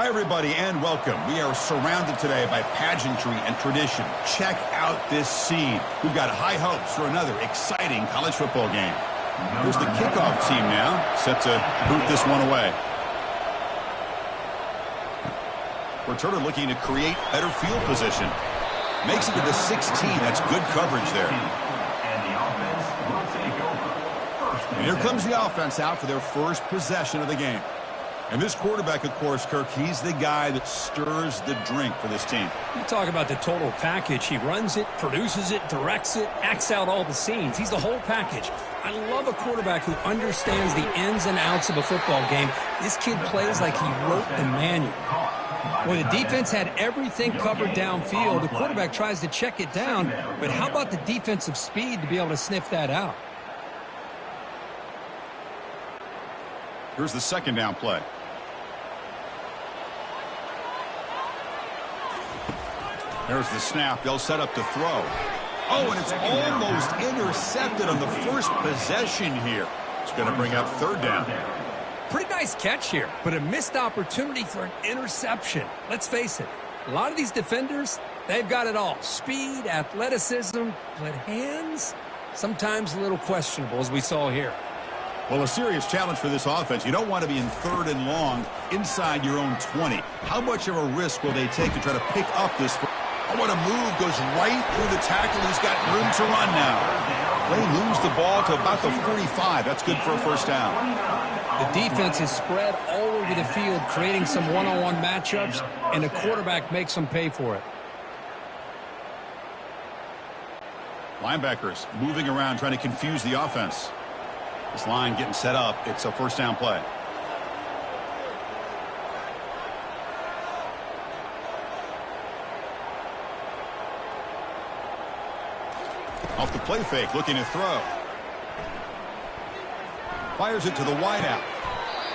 Hi, everybody, and welcome. We are surrounded today by pageantry and tradition. Check out this scene. We've got high hopes for another exciting college football game. Here's the kickoff team now, set to boot this one away. Returner looking to create better field position. Makes it to the 16. That's good coverage there. And here comes the offense out for their first possession of the game. And this quarterback, of course, Kirk, he's the guy that stirs the drink for this team. You talk about the total package. He runs it, produces it, directs it, acts out all the scenes. He's the whole package. I love a quarterback who understands the ins and outs of a football game. This kid plays like he wrote the manual. Well, the defense had everything covered downfield. The quarterback tries to check it down, but how about the defensive speed to be able to sniff that out? Here's the second down play. There's the snap. They'll set up to throw. Oh, and it's almost intercepted on the first possession here. It's going to bring up third down. Pretty nice catch here, but a missed opportunity for an interception. Let's face it, a lot of these defenders, they've got it all. Speed, athleticism, but hands, sometimes a little questionable, as we saw here. Well, a serious challenge for this offense. You don't want to be in third and long inside your own 20. How much of a risk will they take to try to pick up this? Oh, what a move. Goes right through the tackle. He's got room to run now. They lose the ball to about the 45. That's good for a first down. The defense is spread all over the field, creating some one-on-one matchups, and the quarterback makes them pay for it. Linebackers moving around, trying to confuse the offense. This line getting set up. It's a first down play. Off the play fake, looking to throw. Fires it to the wideout.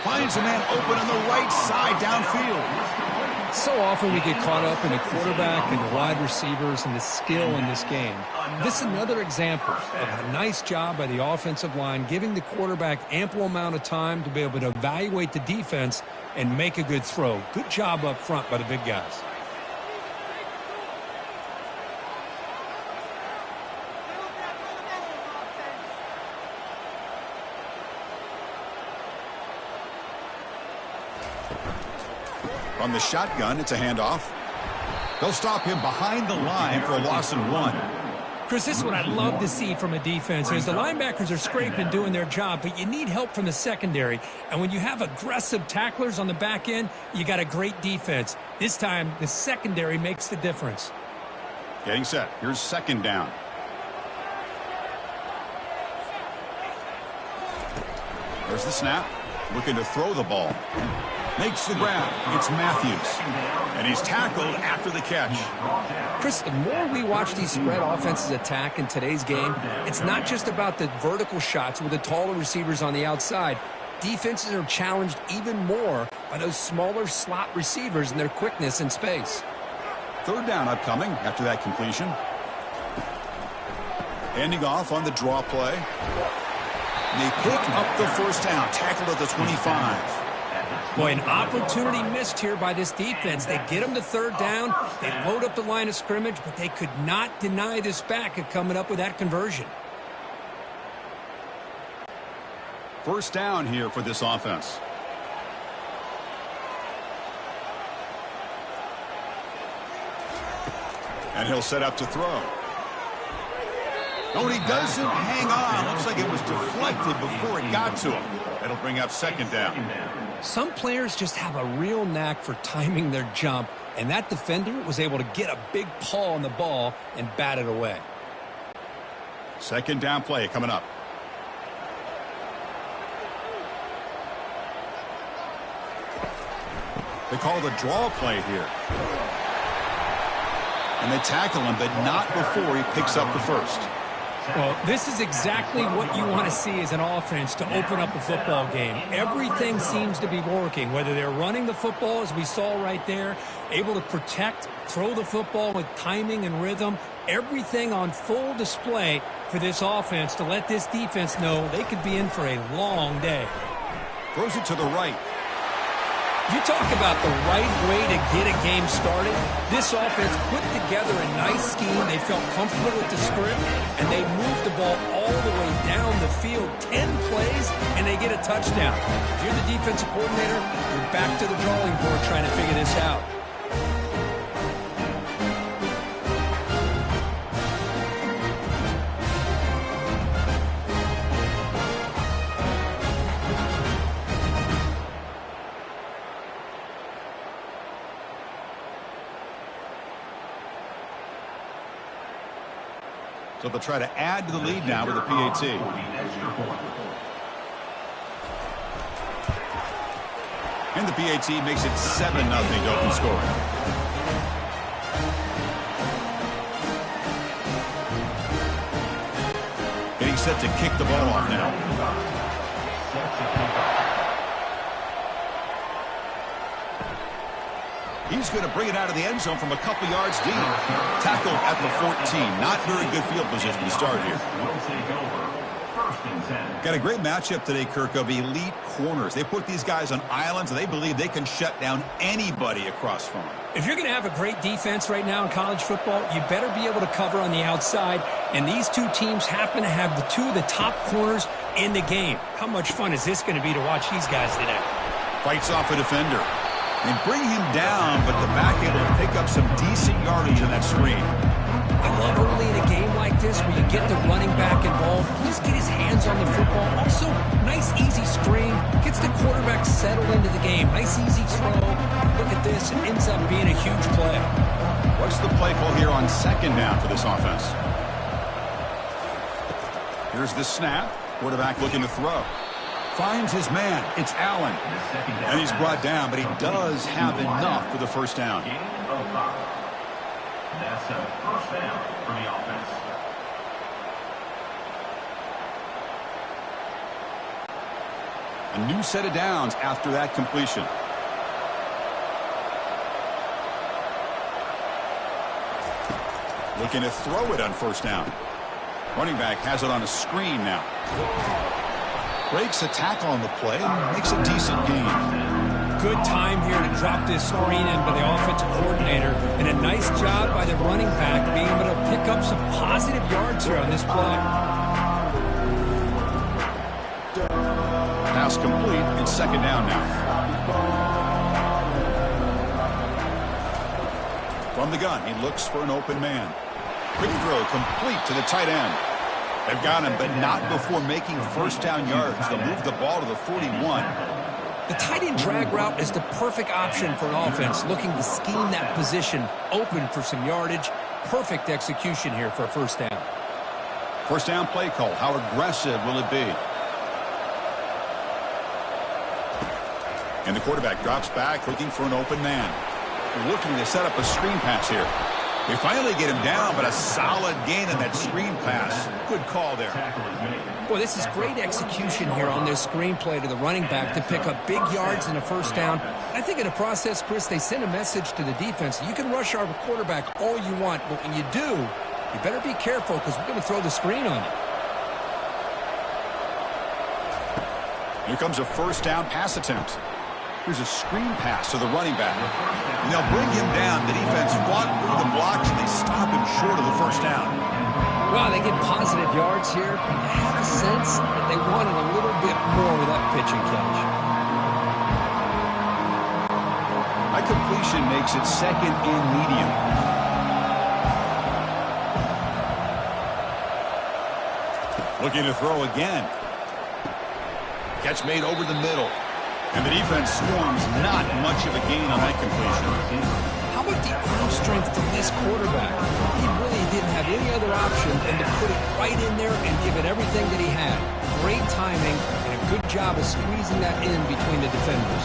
Finds a man open on the right side downfield. So often we get caught up in the quarterback and the wide receivers and the skill in this game. This is another example of a nice job by the offensive line, giving the quarterback ample amount of time to be able to evaluate the defense and make a good throw. Good job up front by the big guys. On the shotgun, it's a handoff. They'll stop him behind the line for a loss and 1. Chris, this is what I love to see from a defense. Is the linebackers are scraping, doing their job, but you need help from the secondary. And when you have aggressive tacklers on the back end, you got a great defense. This time, the secondary makes the difference. Getting set. Here's second down. There's the snap. Looking to throw the ball. Makes the grab. It's Matthews. And he's tackled after the catch. Chris, the more we watch these spread offenses attack in today's game, it's not just about the vertical shots with the taller receivers on the outside. Defenses are challenged even more by those smaller slot receivers and their quickness in space. Third down upcoming after that completion. Handing off on the draw play. And they pick up the first down. Tackled at the 25. Boy, an opportunity missed here by this defense. They get them to third down. They load up the line of scrimmage, but they could not deny this back of coming up with that conversion. First down here for this offense. And he'll set up to throw. No, he doesn't hang on. Looks like it was deflected before it got to him. That'll bring up second down. Some players just have a real knack for timing their jump, and that defender was able to get a big paw on the ball and bat it away. Second down play coming up. They call the draw play here. And they tackle him, but not before he picks up the first. Well, this is exactly what you want to see as an offense to open up a football game. Everything seems to be working, whether they're running the football, as we saw right there, able to protect, throw the football with timing and rhythm, everything on full display for this offense to let this defense know they could be in for a long day. Throws it to the right. You talk about the right way to get a game started. This offense put together a nice scheme. They felt comfortable with the script, and they moved the ball all the way down the field, 10 plays, and they get a touchdown. If you're the defensive coordinator, you're back to the drawing board trying to figure this out. So they'll try to add to the lead now with a PAT. And the PAT makes it 7-0 open score. Getting set to kick the ball off now. He's going to bring it out of the end zone from a couple yards deep. Tackled at the 14. Not very good field position to start here. Got a great matchup today, Kirk, of elite corners. They put these guys on islands, and they believe they can shut down anybody across from them. If you're going to have a great defense right now in college football, you better be able to cover on the outside. And these two teams happen to have the two of the top corners in the game. How much fun is this going to be to watch these guys today? Fights off a defender. They bring him down, but the back able to pick up some decent yardage in that screen. I love early in a game like this where you get the running back involved. Just get his hands on the football. Also, nice easy screen. Gets the quarterback settled into the game. Nice easy throw. Look at this. It ends up being a huge play. What's the play call here on second down for this offense? Here's the snap. Quarterback looking to throw. Finds his man. It's Allen. And he's brought down, but he does have enough for the first down. That's a first down for the offense. A new set of downs after that completion. Looking to throw it on first down. Running back has it on a screen now. Breaks a tackle on the play and makes a decent gain. Good time here to drop this screen in by the offensive coordinator, and a nice job by the running back being able to pick up some positive yards here on this play. Pass complete. It's second down now. From the gun, he looks for an open man. Quick throw complete to the tight end. They've got him, but not before making first down yards. They'll move the ball to the 41. The tight end drag route is the perfect option for an offense looking to scheme that position open for some yardage. Perfect execution here for a first down. First down play call. How aggressive will it be? And the quarterback drops back looking for an open man. Looking to set up a screen pass here. They finally get him down, but a solid gain in that screen pass. Good call there. Boy, this is great execution here on this screen play to the running back to pick up big yards in a first down. I think in the process, Chris, they send a message to the defense. You can rush our quarterback all you want, but when you do, you better be careful because we're going to throw the screen on you. Here comes a first down pass attempt. Here's a screen pass to the running back. And they'll bring him down. The defense fought through the blocks, and they stop him short of the first down. Well, they get positive yards here. I have a sense that they wanted a little bit more with that pitch and catch. That completion makes it second and medium. Looking to throw again. Catch made over the middle. And the defense swarms. Not much of a gain on that completion. How about the arm strength from this quarterback? He really didn't have any other option than to put it right in there and give it everything that he had. Great timing and a good job of squeezing that in between the defenders.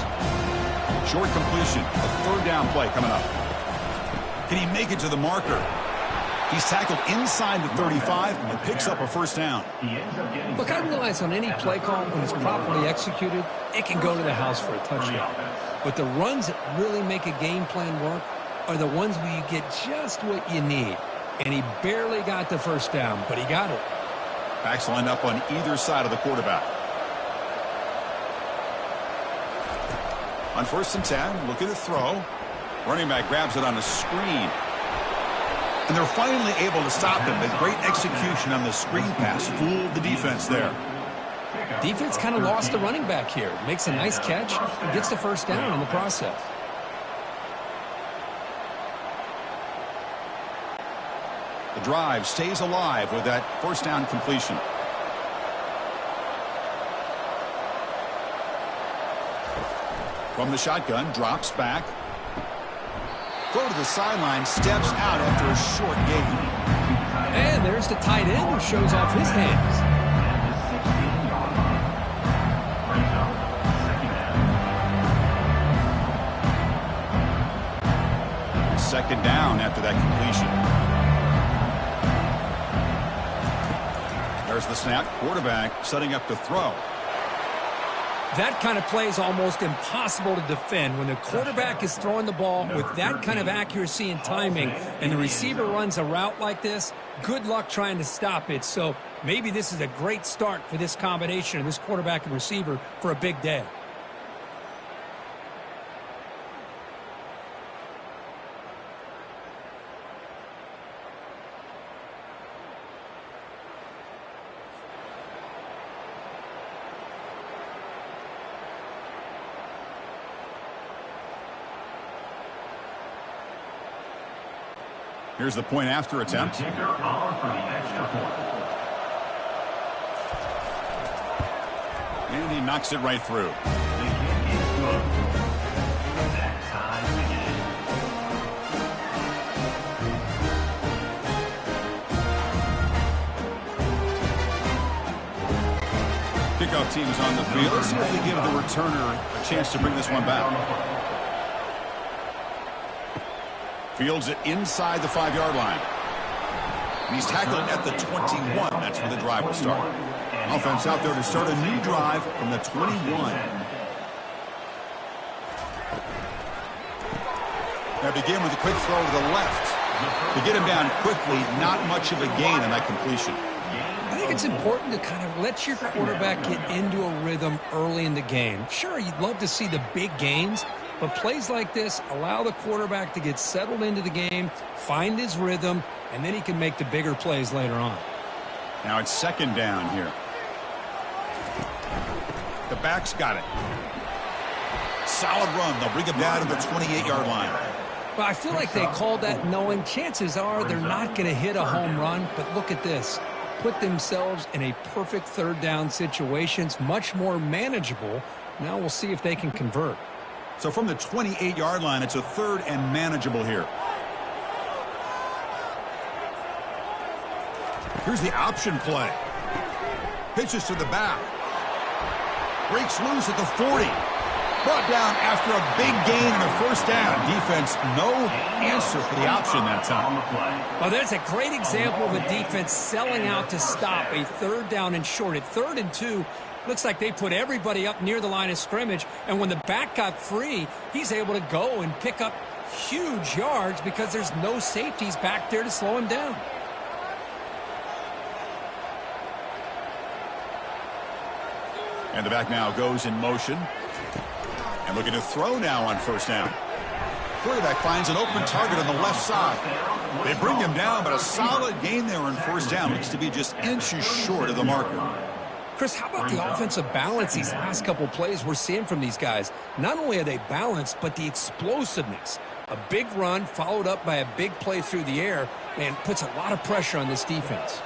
Short completion. A third down play coming up. Can he make it to the marker? He's tackled inside the 35 and picks up a first down. Look, I realize on any play call, when it's properly executed, it can go to the house for a touchdown. But the runs that really make a game plan work are the ones where you get just what you need. And he barely got the first down, but he got it. Backs lined up on either side of the quarterback. On 1st and 10, looking to throw. Running back grabs it on a screen. And they're finally able to stop him. A great execution on the screen pass. Fooled the defense there. Defense kind of lost the running back here. Makes a nice catch and gets the first down in the process. The drive stays alive with that first down completion. From the shotgun, drops back. Throw to the sideline, steps out after a short gain. And there's the tight end who shows off his hands. Second down after that completion. There's the snap. Quarterback setting up to throw. That kind of play is almost impossible to defend when the quarterback is throwing the ball with that kind of accuracy and timing, and the receiver runs a route like this. Good luck trying to stop it. So maybe this is a great start for this combination of this quarterback and receiver for a big day. Here's the point after attempt. And he knocks it right through. Kickoff team is on the field. Let's see if they give the returner a chance to bring this one back. Fields it inside the 5-yard line. And he's tackled at the 21. That's where the drive will start. Offense out there to start a new drive from the 21. Now begin with a quick throw to the left. To get him down quickly, not much of a gain on that completion. I think it's important to kind of let your quarterback get into a rhythm early in the game. Sure, you'd love to see the big gains, but plays like this allow the quarterback to get settled into the game, find his rhythm, and then he can make the bigger plays later on. Now it's second down here. The back's got it. Solid run. They'll bring him down to the 28-yard line. Well, I feel like they called that knowing chances are they're not going to hit a home run, but look at this. Put themselves in a perfect third down situation. It's much more manageable. Now we'll see if they can convert. So from the 28-yard line, it's a third and manageable here. Here's the option play. Pitches to the back. Breaks loose at the 40. Brought down after a big gain and a first down. Defense, no answer for the option that time. Well, there's a great example of a defense selling out to stop a third down and short. At 3rd and 2, looks like they put everybody up near the line of scrimmage, and when the back got free, he's able to go and pick up huge yards because there's no safeties back there to slow him down. And the back now goes in motion. And looking to throw now on first down. Quarterback finds an open target on the left side. They bring him down, but a solid gain there on first down. Looks to be just inches short of the marker. Chris, how about the offensive balance these last couple plays we're seeing from these guys? Not only are they balanced, but the explosiveness. A big run followed up by a big play through the air, and puts a lot of pressure on this defense.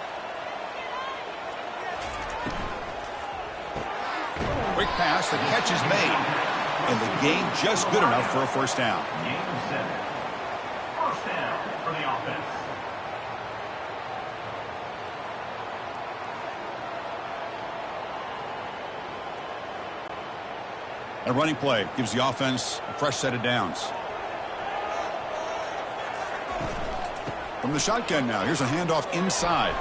Quick pass, the catch is made. And the gain just good enough for a first down. First down for the offense. A running play gives the offense a fresh set of downs. From the shotgun now, here's a handoff inside.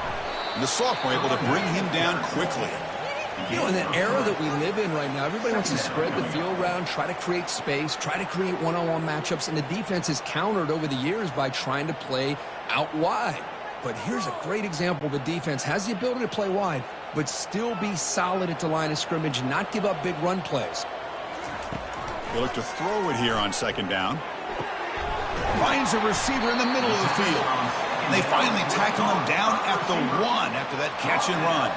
And the sophomore able to bring him down quickly. You know, in the era that we live in right now, everybody wants to spread the field around, try to create space, try to create one-on-one matchups, and the defense is countered over the years by trying to play out wide. But here's a great example of a defense has the ability to play wide, but still be solid at the line of scrimmage and not give up big run plays. They look to throw it here on second down. Finds a receiver in the middle of the field. And they finally tackle him down at the 1 after that catch and run.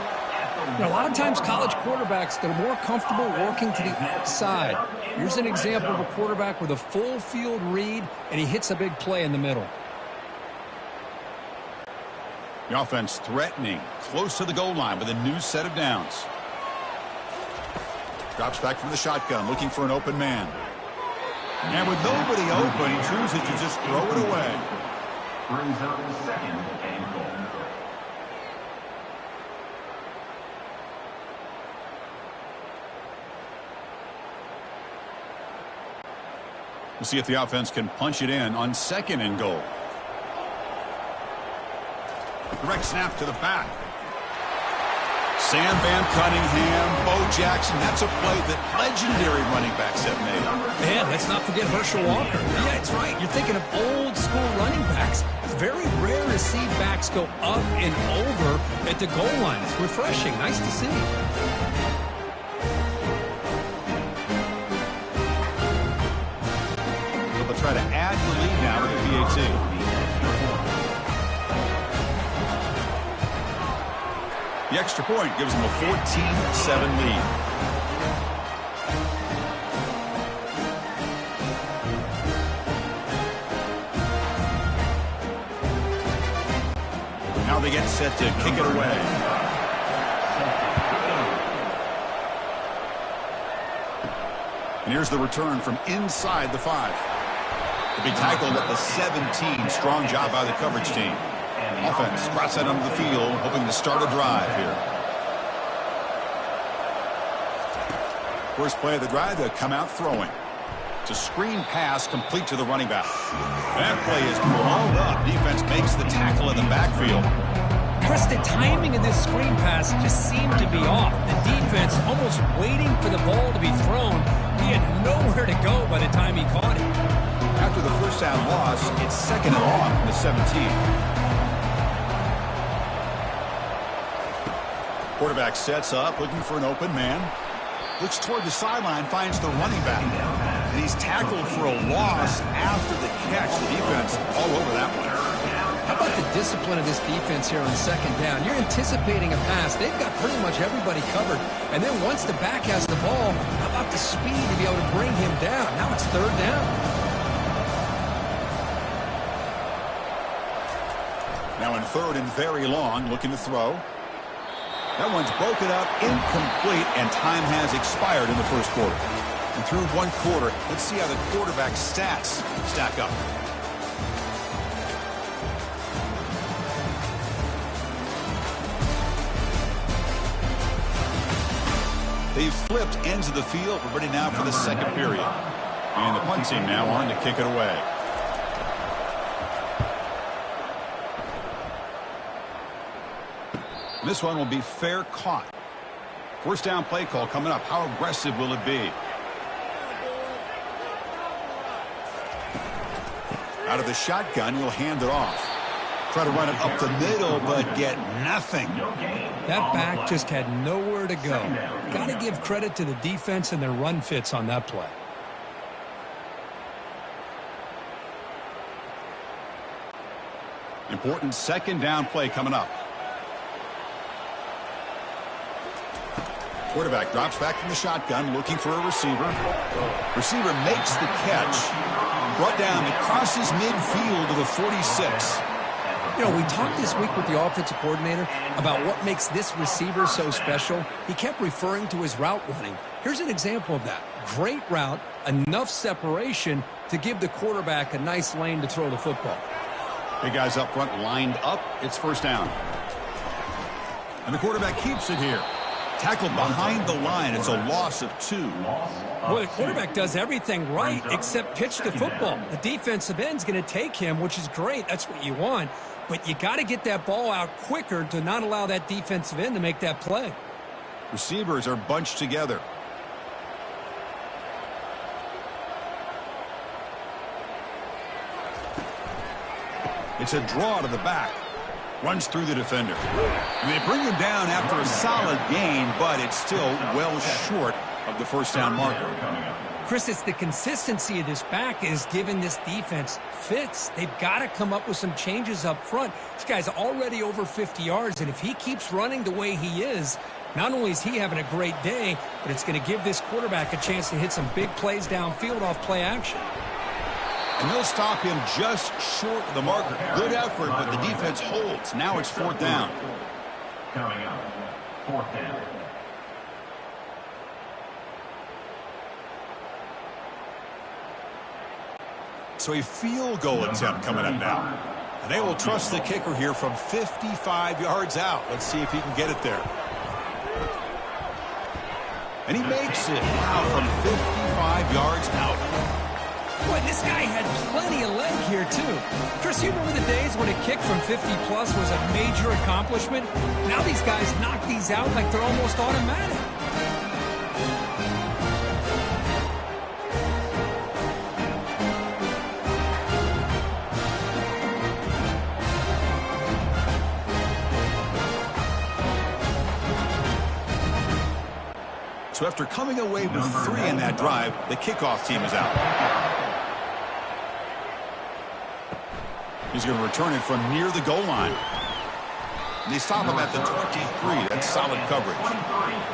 A lot of times college quarterbacks, they're more comfortable working to the outside. Here's an example of a quarterback with a full field read, and he hits a big play in the middle. The offense threatening, close to the goal line with a new set of downs. Drops back from the shotgun, looking for an open man. And with nobody open, he chooses to just throw it away. Brings up his second and goal. We'll see if the offense can punch it in on second and goal. Direct snap to the back. Sam Van Cunningham, Bo Jackson. That's a play that legendary running backs have made. Man, let's not forget Herschel Walker. Yeah, it's right. You're thinking of old school running backs. It's very rare to see backs go up and over at the goal line. It's refreshing. Nice to see. They'll try to add the lead now with the PAT. The extra point gives them a 14-7 lead. Now they get set to kick it away. And here's the return from inside the 5. To be tackled at the 17. Strong job by the coverage team. Offense cross that onto the field, hoping to start a drive here. First play of the drive, they'll come out throwing. It's a screen pass complete to the running back. That play is blown up. Defense makes the tackle in the backfield. Chris, the timing of this screen pass just seemed to be off. The defense almost waiting for the ball to be thrown. He had nowhere to go by the time he caught it. After the first down loss, it's second and long from the 17. Quarterback sets up, looking for an open man. Looks toward the sideline, finds the running back. And he's tackled for a loss after the catch. The defense all over that one. How about the discipline of this defense here on second down? You're anticipating a pass. They've got pretty much everybody covered. And then once the back has the ball, how about the speed to be able to bring him down? Now it's third down. Now in third and very long, looking to throw. That one's broken up, incomplete, and time has expired in the first quarter. And through one quarter, let's see how the quarterback stats stack up. They've flipped ends of the field. We're ready now for the second period. And the punt team now on to kick it away. This one will be fair caught. First down play call coming up. How aggressive will it be? Out of the shotgun, he'll hand it off. Try to run it up the middle, but get nothing. That back just had nowhere to go. Got to give credit to the defense and their run fits on that play. Important second down play coming up. Quarterback drops back from the shotgun, looking for a receiver. Receiver makes the catch. Brought down across his midfield to the 46. You know, we talked this week with the offensive coordinator about what makes this receiver so special. He kept referring to his route running. Here's an example of that. Great route, enough separation to give the quarterback a nice lane to throw the football. Big guys up front lined up. It's first down. And the quarterback keeps it here. Tackled behind the line. It's a loss of 2. Well, the quarterback does everything right except pitch the football. The defensive end's going to take him, which is great. That's what you want. But you got to get that ball out quicker to not allow that defensive end to make that play. Receivers are bunched together. It's a draw to the back. Runs through the defender. And they bring him down after a solid gain, but it's still well short of the first down marker. Chris, it's the consistency of this back is giving this defense fits. They've got to come up with some changes up front. This guy's already over 50 yards, and if he keeps running the way he is, not only is he having a great day, but it's going to give this quarterback a chance to hit some big plays downfield off play action. And they'll stop him just short of the marker. Good effort, but the defense holds. Now it's 4th down. Coming up, 4th down. So a field goal attempt coming up now. And they will trust the kicker here from 55 yards out. Let's see if he can get it there. And he makes it now from 55 yards out. Boy, this guy had plenty of leg here, too. Chris, you remember the days when a kick from 50-plus was a major accomplishment? Now these guys knock these out like they're almost automatic. So after coming away with 3 in that drive, the kickoff team is out. He's going to return it from near the goal line. And they stop him at the 23. That's solid coverage.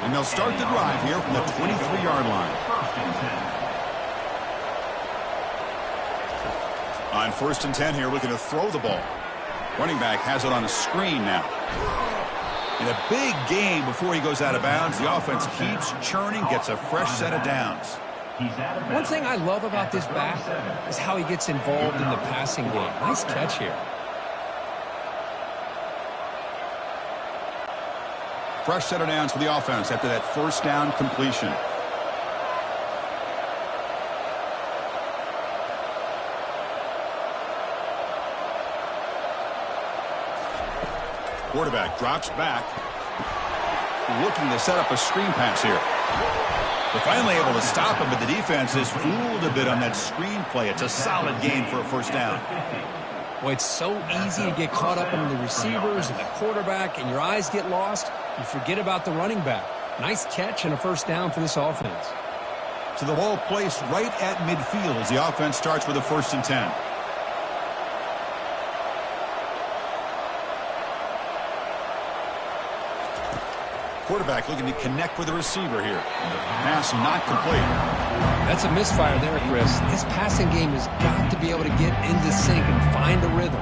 And they'll start the drive here from the 23-yard line. On 1st and 10 here, looking to throw the ball. Running back has it on a screen now. In a big game before he goes out of bounds, the offense keeps churning, gets a fresh set of downs. One thing I love about this back is how he gets involved in the passing game. Nice catch here. Fresh set of downs for the offense after that 1st down completion. Quarterback drops back, looking to set up a screen pass here. They're finally able to stop him, but the defense is fooled a bit on that screen play. It's a solid gain for a 1st down. Well, it's so easy to get caught up in the receivers and the quarterback, and your eyes get lost. You forget about the running back. Nice catch and a 1st down for this offense. So the ball placed right at midfield as the offense starts with a 1st and 10. Quarterback looking to connect with the receiver here. Pass not complete. That's a misfire there, Chris. This passing game has got to be able to get into sync and find a rhythm.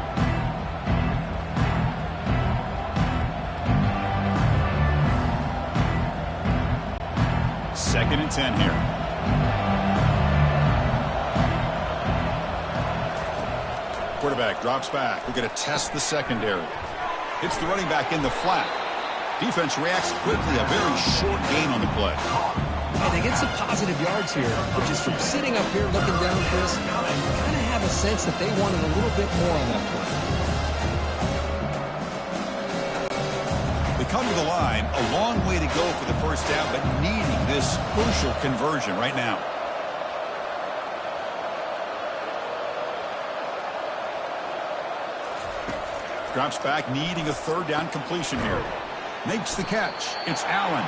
2nd and 10 here. Quarterback drops back. We're going to test the secondary. Hits the running back in the flat. Defense reacts quickly. A very short gain on the play. And they get some positive yards here. But just from sitting up here looking down, Chris, I kind of have a sense that they wanted a little bit more on that play. They come to the line. A long way to go for the 1st down, but needing this crucial conversion right now. Drops back, needing a 3rd down completion here. Makes the catch. It's Allen.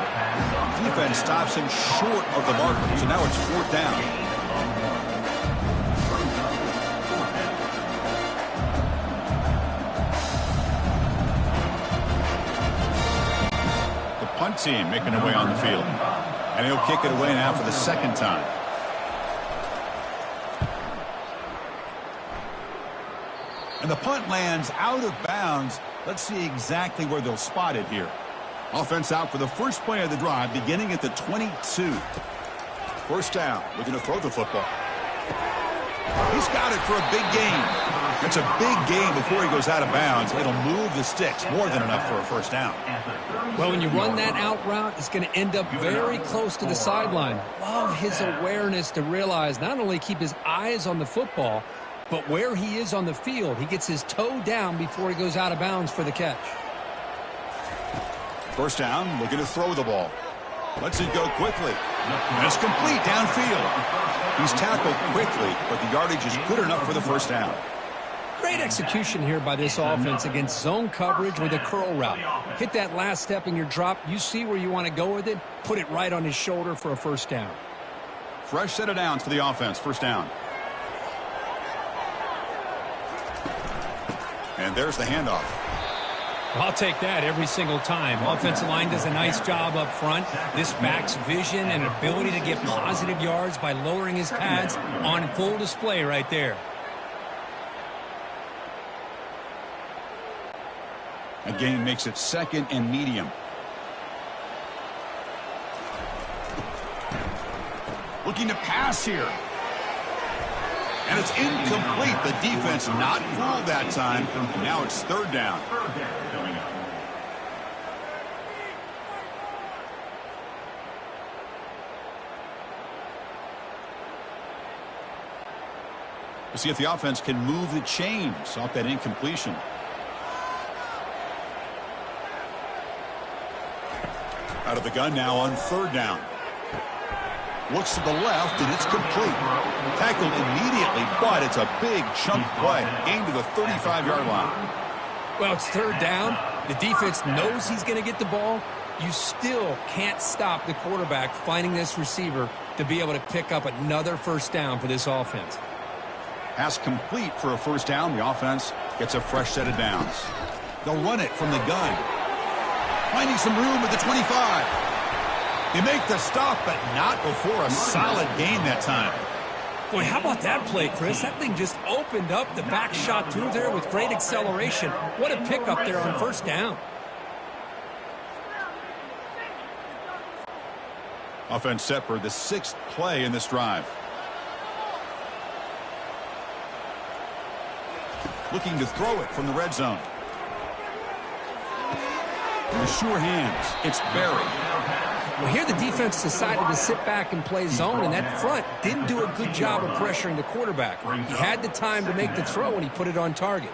Defense stops him short of the marker, so now it's 4th down. The punt team making their way on the field. And he'll kick it away now for the 2nd time. And the punt lands out of bounds. Let's see exactly where they'll spot it here. Offense out for the first play of the drive, beginning at the 22. 1st down, looking to throw the football. He's got it for a big gain. It's a big gain before he goes out of bounds. It'll move the sticks, more than enough for a 1st down. Well, when you run that out route, it's going to end up very close to the sideline. Love his awareness to realize not only keep his eyes on the football, but where he is on the field. He gets his toe down before he goes out of bounds for the catch. 1st down, looking to throw the ball. Lets it go quickly. And it's complete downfield. He's tackled quickly, but the yardage is good enough for the 1st down. Great execution here by this offense against zone coverage with a curl route. Hit that last step in your drop. You see where you want to go with it. Put it right on his shoulder for a 1st down. Fresh set of downs for the offense. First down. And there's the handoff. I'll take that every single time. Offensive line does a nice job up front. This back's vision and ability to get positive yards by lowering his pads on full display right there. A gain makes it 2nd and medium. Looking to pass here. And it's incomplete. The defense not fooled that time. And now it's 3rd down. We'll see if the offense can move the chains off that incompletion. Out of the gun now on 3rd down. Looks to the left, and it's complete. Tackled immediately, but it's a big chunk play. Gain to the 35-yard line. Well, it's 3rd down. The defense knows he's going to get the ball. You still can't stop the quarterback finding this receiver to be able to pick up another first down for this offense. Pass complete for a first down. The offense gets a fresh set of downs. They'll run it from the gun. Finding some room at the 25. They make the stop, but not before a solid gain that time. Boy, how about that play, Chris? That thing just opened up. The back shot through there with great acceleration. What a pickup there on first down. Offense set for the 6th play in this drive. Looking to throw it from the red zone. In the sure hands, it's Barry. Well, here the defense decided to sit back and play zone, and that front didn't do a good job of pressuring the quarterback. He had the time to make the throw, and he put it on target.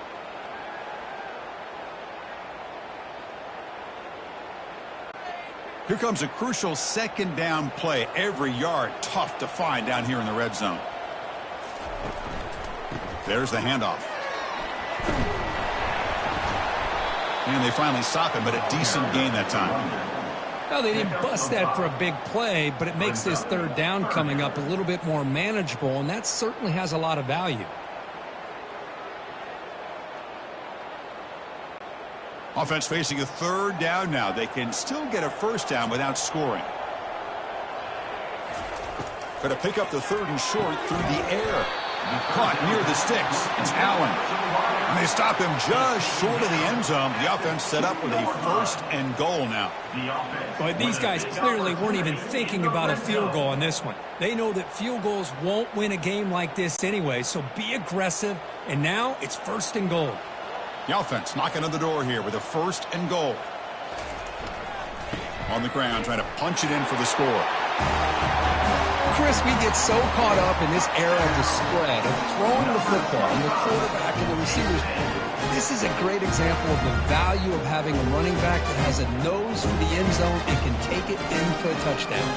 Here comes a crucial 2nd down play. Every yard tough to find down here in the red zone. There's the handoff. And they finally stop him, but a decent gain that time. Well, they didn't bust that for a big play, but it makes this 3rd down coming up a little bit more manageable, and that certainly has a lot of value. Offense facing a 3rd down now. They can still get a first down without scoring. Got to pick up the 3rd and short through the air. Caught near the sticks. It's Allen. And they stop him just short of the end zone. The offense set up with a 1st and goal now. But these guys clearly weren't even thinking about a field goal on this one. They know that field goals won't win a game like this anyway, so be aggressive. And now it's 1st and goal. The offense knocking on the door here with a 1st and goal. On the ground, trying to punch it in for the score. Chris, we get so caught up in this era of the spread, of throwing the football, and the quarterback and the receivers. This is a great example of the value of having a running back that has a nose for the end zone and can take it in for a touchdown.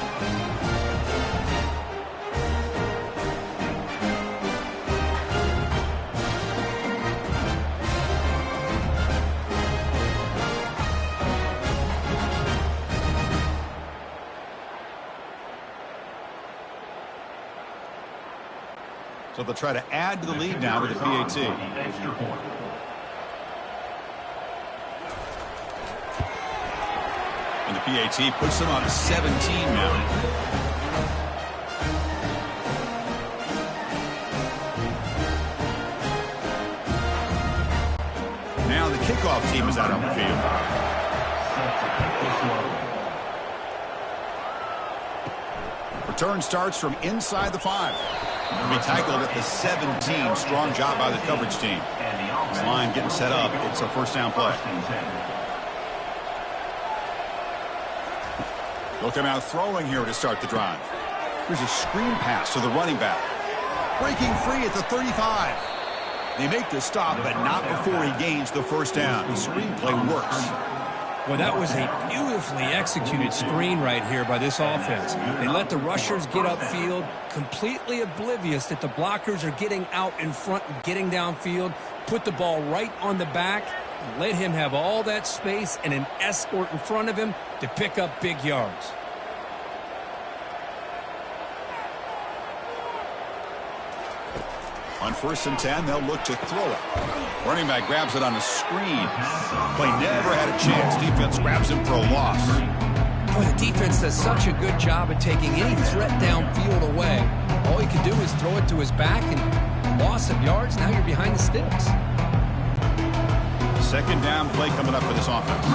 So they'll try to add to the lead now with the PAT. And the PAT puts them on 17 now. Now the kickoff team is out on the field. Return starts from inside the 5. Be tackled at the 17. Strong job by the coverage team. This line getting set up. It's a first down play. They'll come out throwing here to start the drive. Here's a screen pass to the running back. Breaking free at the 35. They make the stop, but not before he gains the first down. The screen play works. Well, that was a beautifully executed screen right here by this offense. They let the rushers get upfield, completely oblivious that the blockers are getting out in front and getting downfield, put the ball right on the back, and let him have all that space and an escort in front of him to pick up big yards. On 1st and 10, they'll look to throw it. Running back grabs it on a screen. Play never had a chance. Defense grabs him for a loss. Boy, the defense does such a good job at taking any threat downfield away. All he can do is throw it to his back, and loss of yards, now you're behind the sticks. 2nd down play coming up for this offense.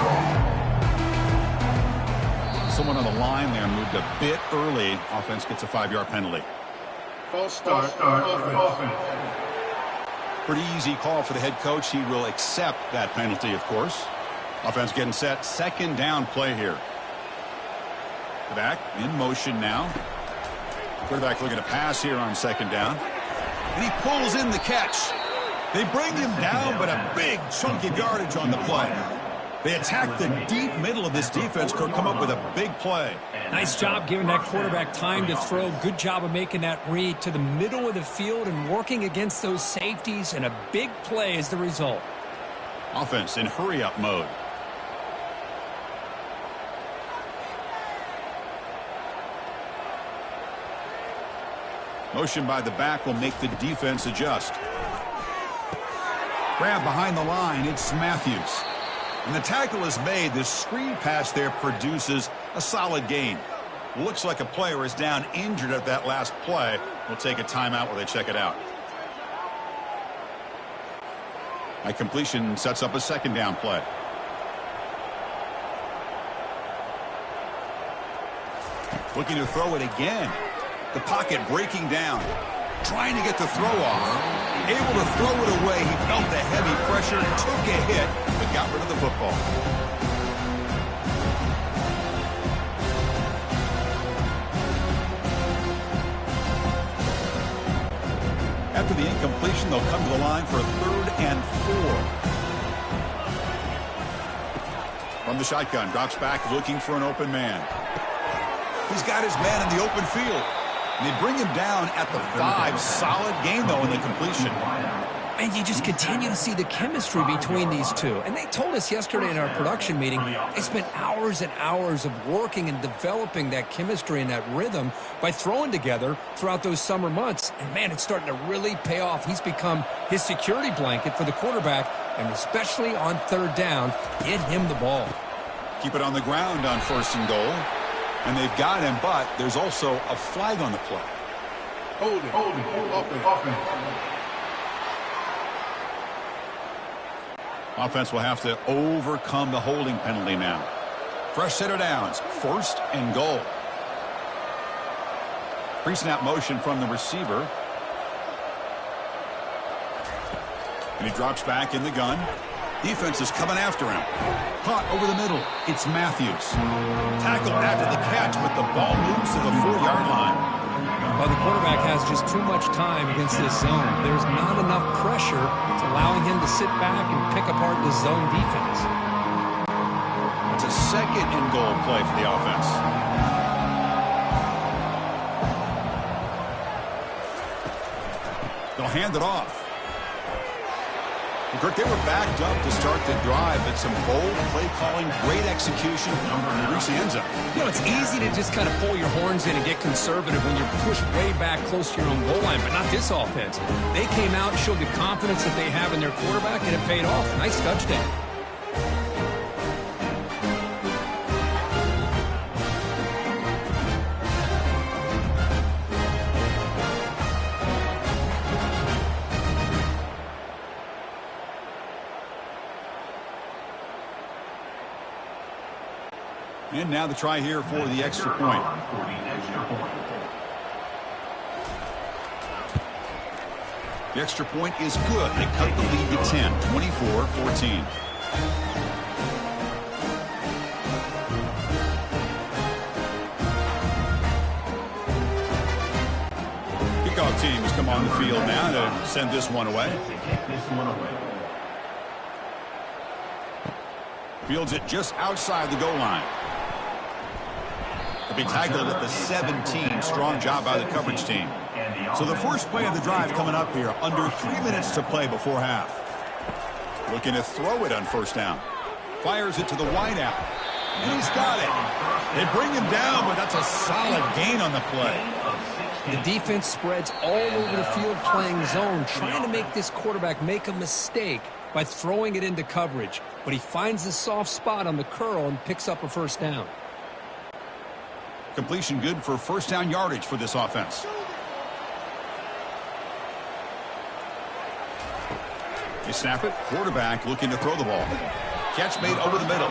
Someone on the line there moved a bit early. Offense gets a 5-yard penalty. False start. Offense. Pretty easy call for the head coach. He will accept that penalty, of course. Offense getting set. 2nd down play here. The back in motion now. Quarterback looking to pass here on 2nd down. And he pulls in the catch. They bring him down, but a big chunk of yardage on the play. They attack the deep middle of this defense, could come up with a big play. Nice job giving that quarterback time to throw. Good job of making that read to the middle of the field and working against those safeties, and a big play is the result. Offense in hurry-up mode. Motion by the back will make the defense adjust. Grab behind the line. It's Matthews. And the tackle is made. The screen pass there produces a solid gain. Looks like a player is down injured at that last play. We'll take a timeout while they check it out. A completion sets up a 2nd down play. Looking to throw it again. The pocket breaking down. Trying to get the throw off. Able to throw it away. He felt the heavy pressure, took a hit, but got rid of the football. After the incompletion, they'll come to the line for a 3rd and 4. From the shotgun, drops back looking for an open man. He's got his man in the open field. And they bring him down at the 5. Solid gain, though, in the completion. And you just continue to see the chemistry between these two. And they told us yesterday in our production meeting, they spent hours and hours of working and developing that chemistry and that rhythm by throwing together throughout those summer months. And, man, it's starting to really pay off. He's become his security blanket for the quarterback, and especially on 3rd down, get him the ball. Keep it on the ground on 1st and goal. And they've got him, but there's also a flag on the play. Holding. Offense will have to overcome the holding penalty now. Fresh set of downs. 1st and goal. Pre-snap motion from the receiver. And he drops back in the gun. Defense is coming after him. Caught over the middle. It's Matthews. Tackled after the catch, but the ball moves to the 4-yard line. Well, the quarterback has just too much time against this zone. There's not enough pressure. It's allowing him to sit back and pick apart the zone defense. It's a 2nd and goal play for the offense. They'll hand it off. Kirk, they were backed up to start the drive, but some bold play calling, great execution, and reach the end zone. You know, it's easy to just kind of pull your horns in and get conservative when you're pushed way back close to your own goal line, but not this offense. They came out and showed the confidence that they have in their quarterback, and it paid off. Nice touchdown. And now the try here for the extra point. The extra point is good. They cut the lead to 10, 24-14. Kickoff team has come on the field now to send this one away. Fields it just outside the goal line. They'll be tackled at the 17. Strong job by the coverage team. So the first play of the drive coming up here. Under 3 minutes to play before half. Looking to throw it on 1st down. Fires it to the wide out. And he's got it. They bring him down, but that's a solid gain on the play. The defense spreads all over the field playing zone, trying to make this quarterback make a mistake by throwing it into coverage. But he finds the soft spot on the curl and picks up a first down. Completion good for first down yardage for this offense. You snap it, quarterback looking to throw the ball. Catch made over the middle.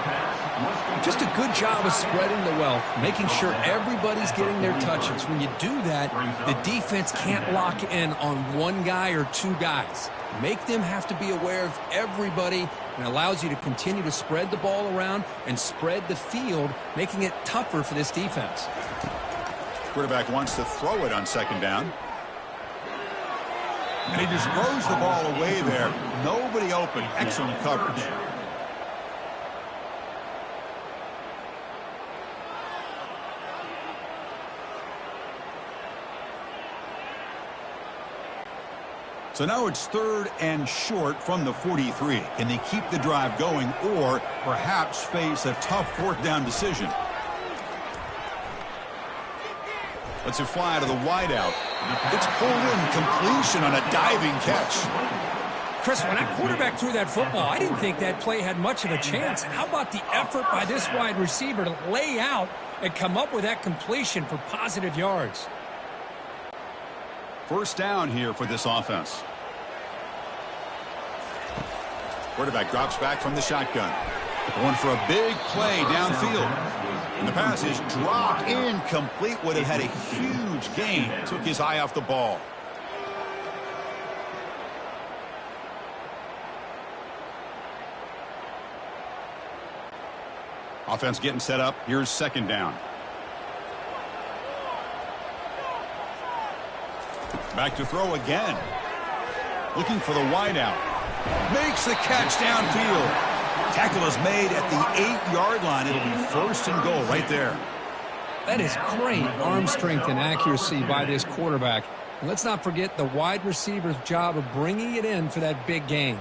Just a good job of spreading the wealth, making sure everybody's getting their touches. When you do that, the defense can't lock in on one guy or two guys. Make them have to be aware of everybody, and allows you to continue to spread the ball around and spread the field, making it tougher for this defense. Quarterback wants to throw it on second down. And he just throws the ball away there. Nobody open. Excellent coverage. So now it's 3rd and short from the 43. Can they keep the drive going or perhaps face a tough 4th down decision? Let's it fly to the wideout. It's pulled in, completion on a diving catch. Chris, when that quarterback threw that football, I didn't think that play had much of a chance. How about the effort by this wide receiver to lay out and come up with that completion for positive yards? First down here for this offense. Quarterback drops back from the shotgun. Going for a big play downfield. And the pass is dropped incomplete. Would have had a huge gain. Took his eye off the ball. Offense getting set up. Here's second down. Back to throw again. Looking for the wideout. Makes the catch downfield. Tackle is made at the 8-yard line. It'll be first and goal right there. That is great arm strength and accuracy by this quarterback. And let's not forget the wide receiver's job of bringing it in for that big gain.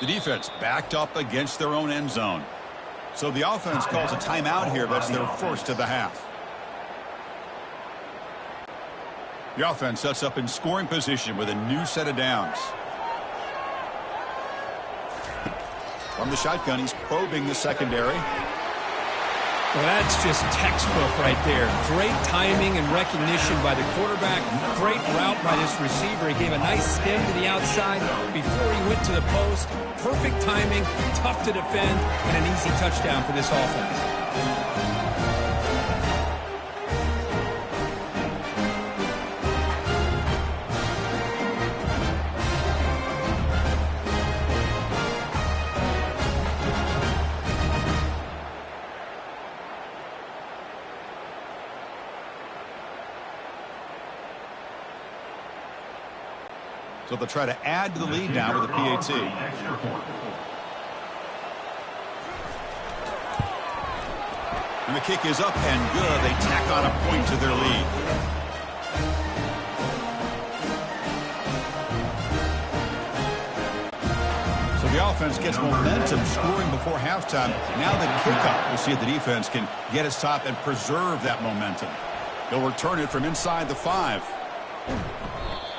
The defense backed up against their own end zone. So the offense calls a timeout here. That's their first of the half. The offense sets up in scoring position with a new set of downs. From the shotgun, he's probing the secondary. Well, that's just textbook right there. Great timing and recognition by the quarterback. Great route by this receiver. He gave a nice spin to the outside before he went to the post. Perfect timing, tough to defend, and an easy touchdown for this offense. So they'll try to add to the lead now with a PAT. And the kick is up and good. They tack on a point to their lead. So the offense gets momentum scoring before halftime. Now the kickoff. We'll see if the defense can get his top and preserve that momentum. They'll return it from inside the 5.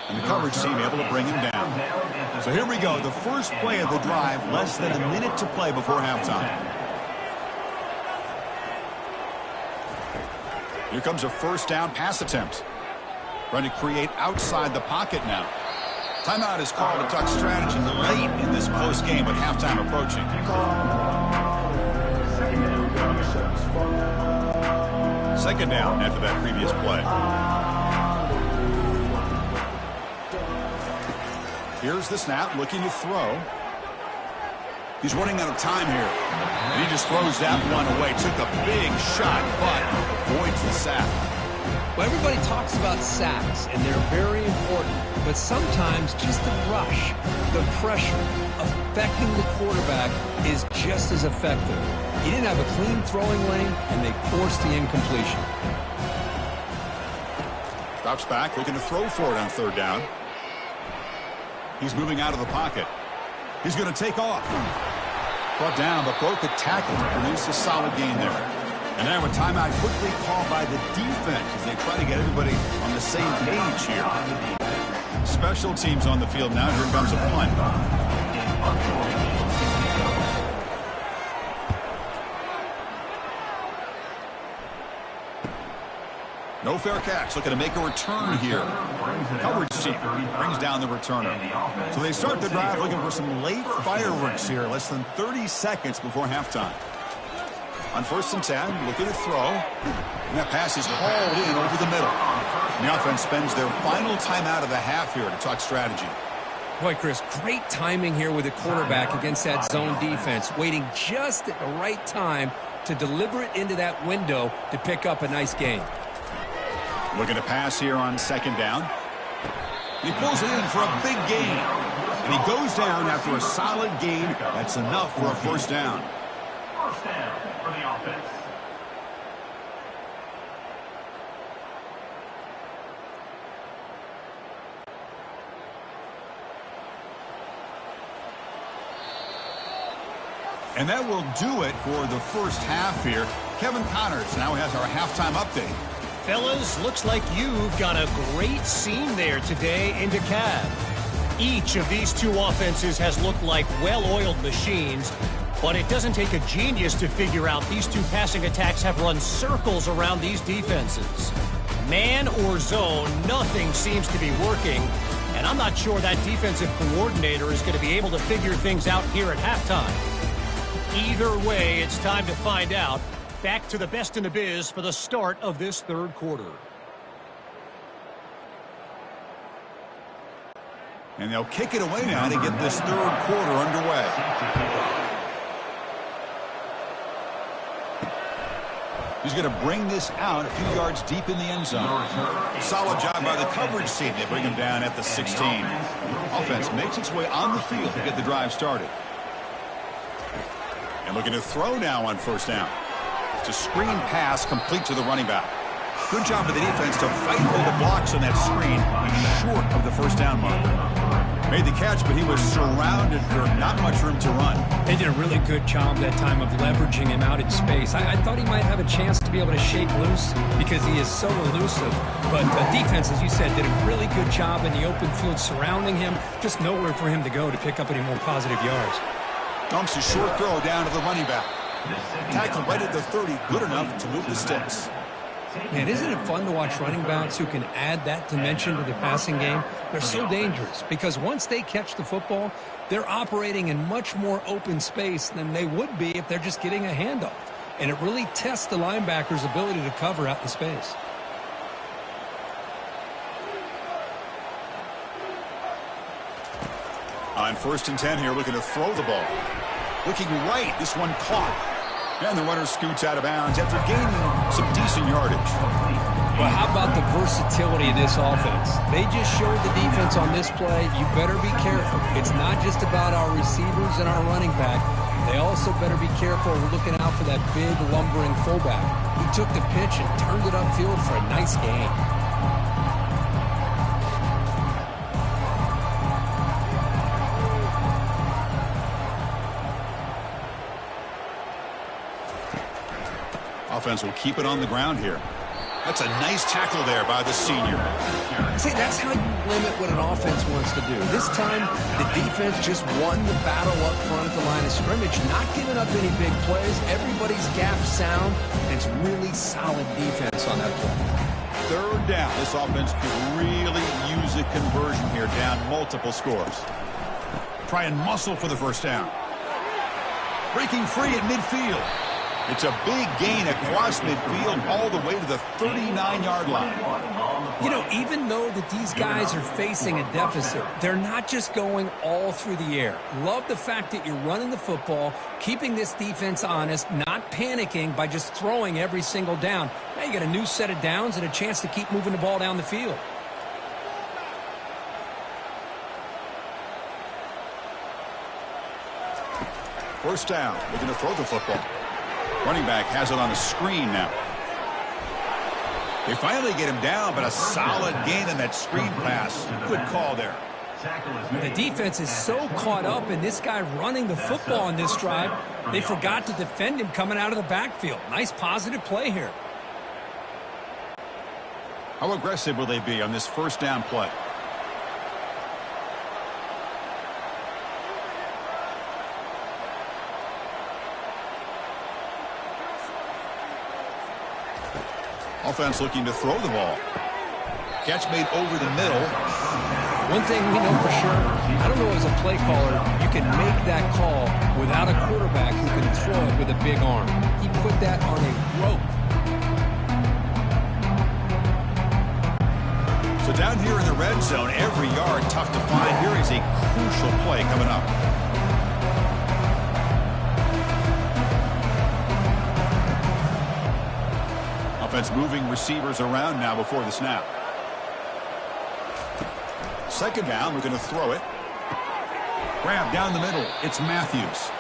And the coverage team able to bring him down. So here we go. The first play of the drive. Less than a minute to play before halftime. Here comes a first down pass attempt. Trying to create outside the pocket now. Timeout is called to talk strategy late in this close game with halftime approaching. Second down after that previous play. Here's the snap, looking to throw. He's running out of time here. And he just throws that one away. Took a big shot, but avoids the sack. Well, everybody talks about sacks, and they're very important. But sometimes just the rush, the pressure, affecting the quarterback is just as effective. He didn't have a clean throwing lane, and they forced the incompletion. Drops back, looking to throw for it on third down. He's moving out of the pocket. He's going to take off. Brought down, but broke the tackle to produce a solid gain there. And now a timeout quickly called by the defense as they try to get everybody on the same page here. Special teams on the field now. Here comes a punt. No fair catch. Looking to make a return here. Coverage team brings down the returner. So they start the drive looking for some late fireworks here. Less than 30 seconds before halftime. On 1st and 10, looking to throw. And that pass is hauled in over the middle. And the offense spends their final timeout of the half here to talk strategy. Boy, Chris, great timing here with the quarterback against that zone defense. Waiting just at the right time to deliver it into that window to pick up a nice gain. Looking to pass here on 2nd down. He pulls it in for a big gain. And he goes down after a solid gain. That's enough for a 1st down. 1st down for the offense. And that will do it for the first half here. Kevin Connors now has our halftime update. Fellas, looks like you've got a great scene there today in DeKalb. Each of these two offenses has looked like well-oiled machines, but it doesn't take a genius to figure out these two passing attacks have run circles around these defenses. Man or zone, nothing seems to be working, and I'm not sure that defensive coordinator is going to be able to figure things out here at halftime. Either way, it's time to find out. Back to the best in the biz for the start of this 3rd quarter. And they'll kick it away now to get this 3rd quarter underway. He's going to bring this out a few yards deep in the end zone. Solid job by the coverage team. They bring him down at the 16. Offense makes its way on the field to get the drive started. And looking to throw now on 1st down. It's a screen pass complete to the running back. Good job of the defense to fight for the blocks on that screen, short of the 1st down mark. Made the catch, but he was surrounded for not much room to run. They did a really good job that time of leveraging him out in space. I thought he might have a chance to be able to shake loose because he is so elusive. But the defense, as you said, did a really good job in the open field surrounding him. Just nowhere for him to go to pick up any more positive yards. Dumps a short throw down to the running back. Tackle right at the 30, good enough to move the sticks. Man, isn't it fun to watch running backs who can add that dimension to the passing game? They're so dangerous because once they catch the football, they're operating in much more open space than they would be if they're just getting a handoff. And it really tests the linebacker's ability to cover out in space. On 1st and 10 here, looking to throw the ball. Looking right, this one caught. And the runner scoots out of bounds after gaining some decent yardage. Well, how about the versatility of this offense? They just showed the defense on this play, you better be careful. It's not just about our receivers and our running back. They also better be careful looking out for that big, lumbering fullback. He took the pitch and turned it upfield for a nice gain. Offense will keep it on the ground here. That's a nice tackle there by the senior. See, that's how you limit what an offense wants to do. This time, the defense just won the battle up front at the line of scrimmage, not giving up any big plays. Everybody's gap sound, and it's really solid defense on that play. 3rd down. This offense could really use a conversion here, down multiple scores. Try and muscle for the 1st down. Breaking free at midfield. It's a big gain across midfield all the way to the 39-yard line. You know, even though that these guys are facing a deficit, they're not just going all through the air. Love the fact that you're running the football, keeping this defense honest, not panicking by just throwing every single down. Now you got a new set of downs and a chance to keep moving the ball down the field. First down, looking to throw the football. Running back has it on a screen now. They finally get him down, but a solid gain in that screen pass. Good call there. The defense is so caught up in this guy running the football on this drive, they forgot to defend him coming out of the backfield. Nice positive play here. How aggressive will they be on this first down play? Offense looking to throw the ball. Catch made over the middle. One thing we know for sure, I don't know as a play caller, you can make that call without a quarterback who can throw it with a big arm. He put that on a rope. So down here in the red zone, every yard tough to find. Here is a crucial play coming up. Offense moving receivers around now before the snap. Second down, we're going to throw it. Grab down the middle. It's Matthews.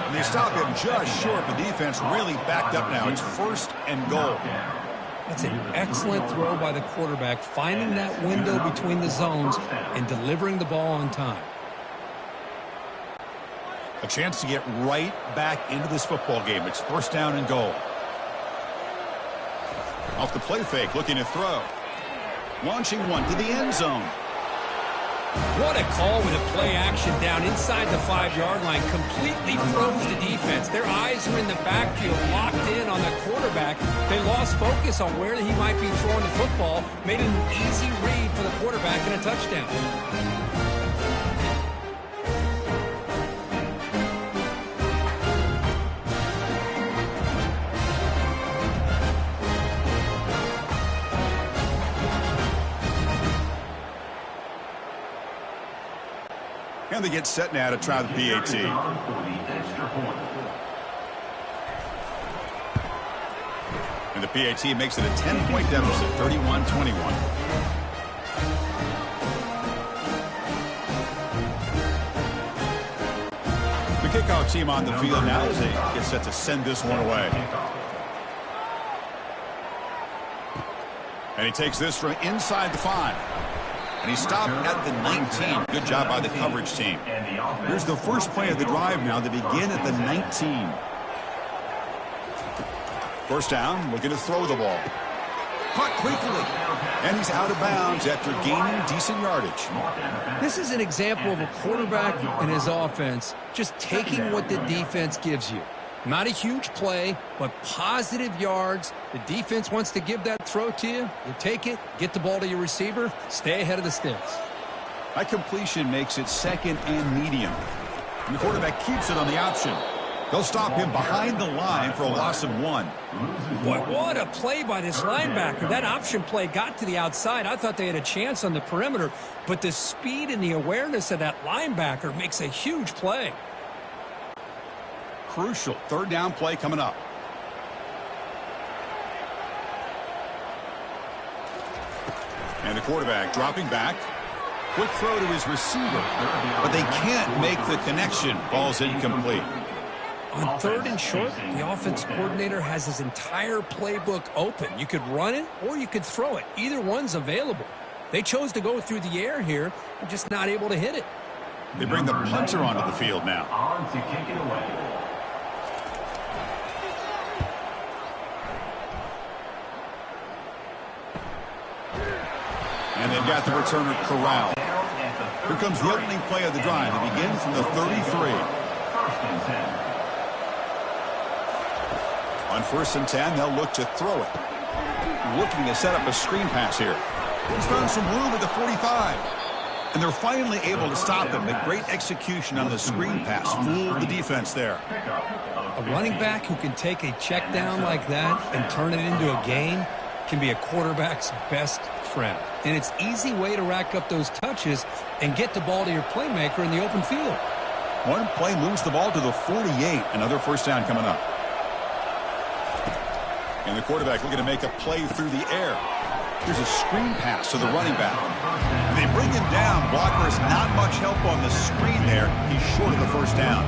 And they stop him just short. The defense really backed up now. It's first and goal. That's an excellent throw by the quarterback, finding that window between the zones and delivering the ball on time. A chance to get right back into this football game. It's first down and goal. Off the play fake, looking to throw. Launching one to the end zone. What a call with a play action down inside the 5-yard line. Completely froze the defense. Their eyes were in the backfield, locked in on the quarterback. They lost focus on where he might be throwing the football. Made an easy read for the quarterback and a touchdown. And they get set now to try the PAT. And the PAT makes it a 10-point deficit, 31-21. The kickoff team on the field now as they get set to send this one away. And he takes this from inside the 5. And he stopped at the 19. Good job by the coverage team. Here's the first play of the drive now. They begin at the 19. First down, looking to throw the ball. Caught quickly. And he's out of bounds after gaining decent yardage. This is an example of a quarterback and his offense just taking what the defense gives you. Not a huge play, but positive yards. The defense wants to give that throw to you. You take it, get the ball to your receiver, stay ahead of the sticks. That completion makes it second and medium. And the quarterback keeps it on the option. They'll stop him behind the line for a loss of 1. Boy, what a play by this linebacker. That option play got to the outside. I thought they had a chance on the perimeter, but the speed and the awareness of that linebacker makes a huge play. Crucial third down play coming up. And the quarterback dropping back. Quick throw to his receiver, but they can't make the connection. Ball's incomplete. On third and short, the offense coordinator has his entire playbook open. You could run it or you could throw it. Either one's available. They chose to go through the air here. They're just not able to hit it. They bring the punter onto the field now. On to kick it away. And they've got the returner corralled. Here comes the opening play of the drive. They begin from the 33. On first and 10, they'll look to throw it. Looking to set up a screen pass here. He's found some room at the 45. And they're finally able to stop him. A great execution on the screen pass. Fooled the defense there. A running back who can take a check down like that and turn it into a gain can be a quarterback's best friend. And it's an easy way to rack up those touches and get the ball to your playmaker in the open field. One play moves the ball to the 48. Another first down coming up. And the quarterback looking to make a play through the air. Here's a screen pass to the running back. And they bring him down. Walker's not much help on the screen there. He's short of the first down.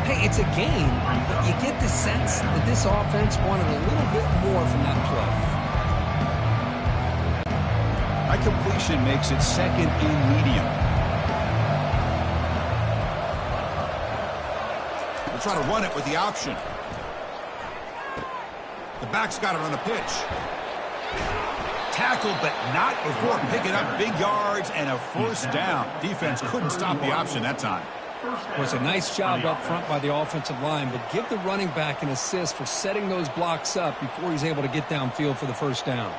Hey, it's a game, but you get the sense that this offense wanted a little bit more from that play. That completion makes it second and medium. try to run it with the option. The back's got it on the pitch. Tackled, but not before picking up big yards and a first down. Defense couldn't stop the option that time. It was a nice job up front by the offensive line, but give the running back an assist for setting those blocks up before he's able to get downfield for the first down.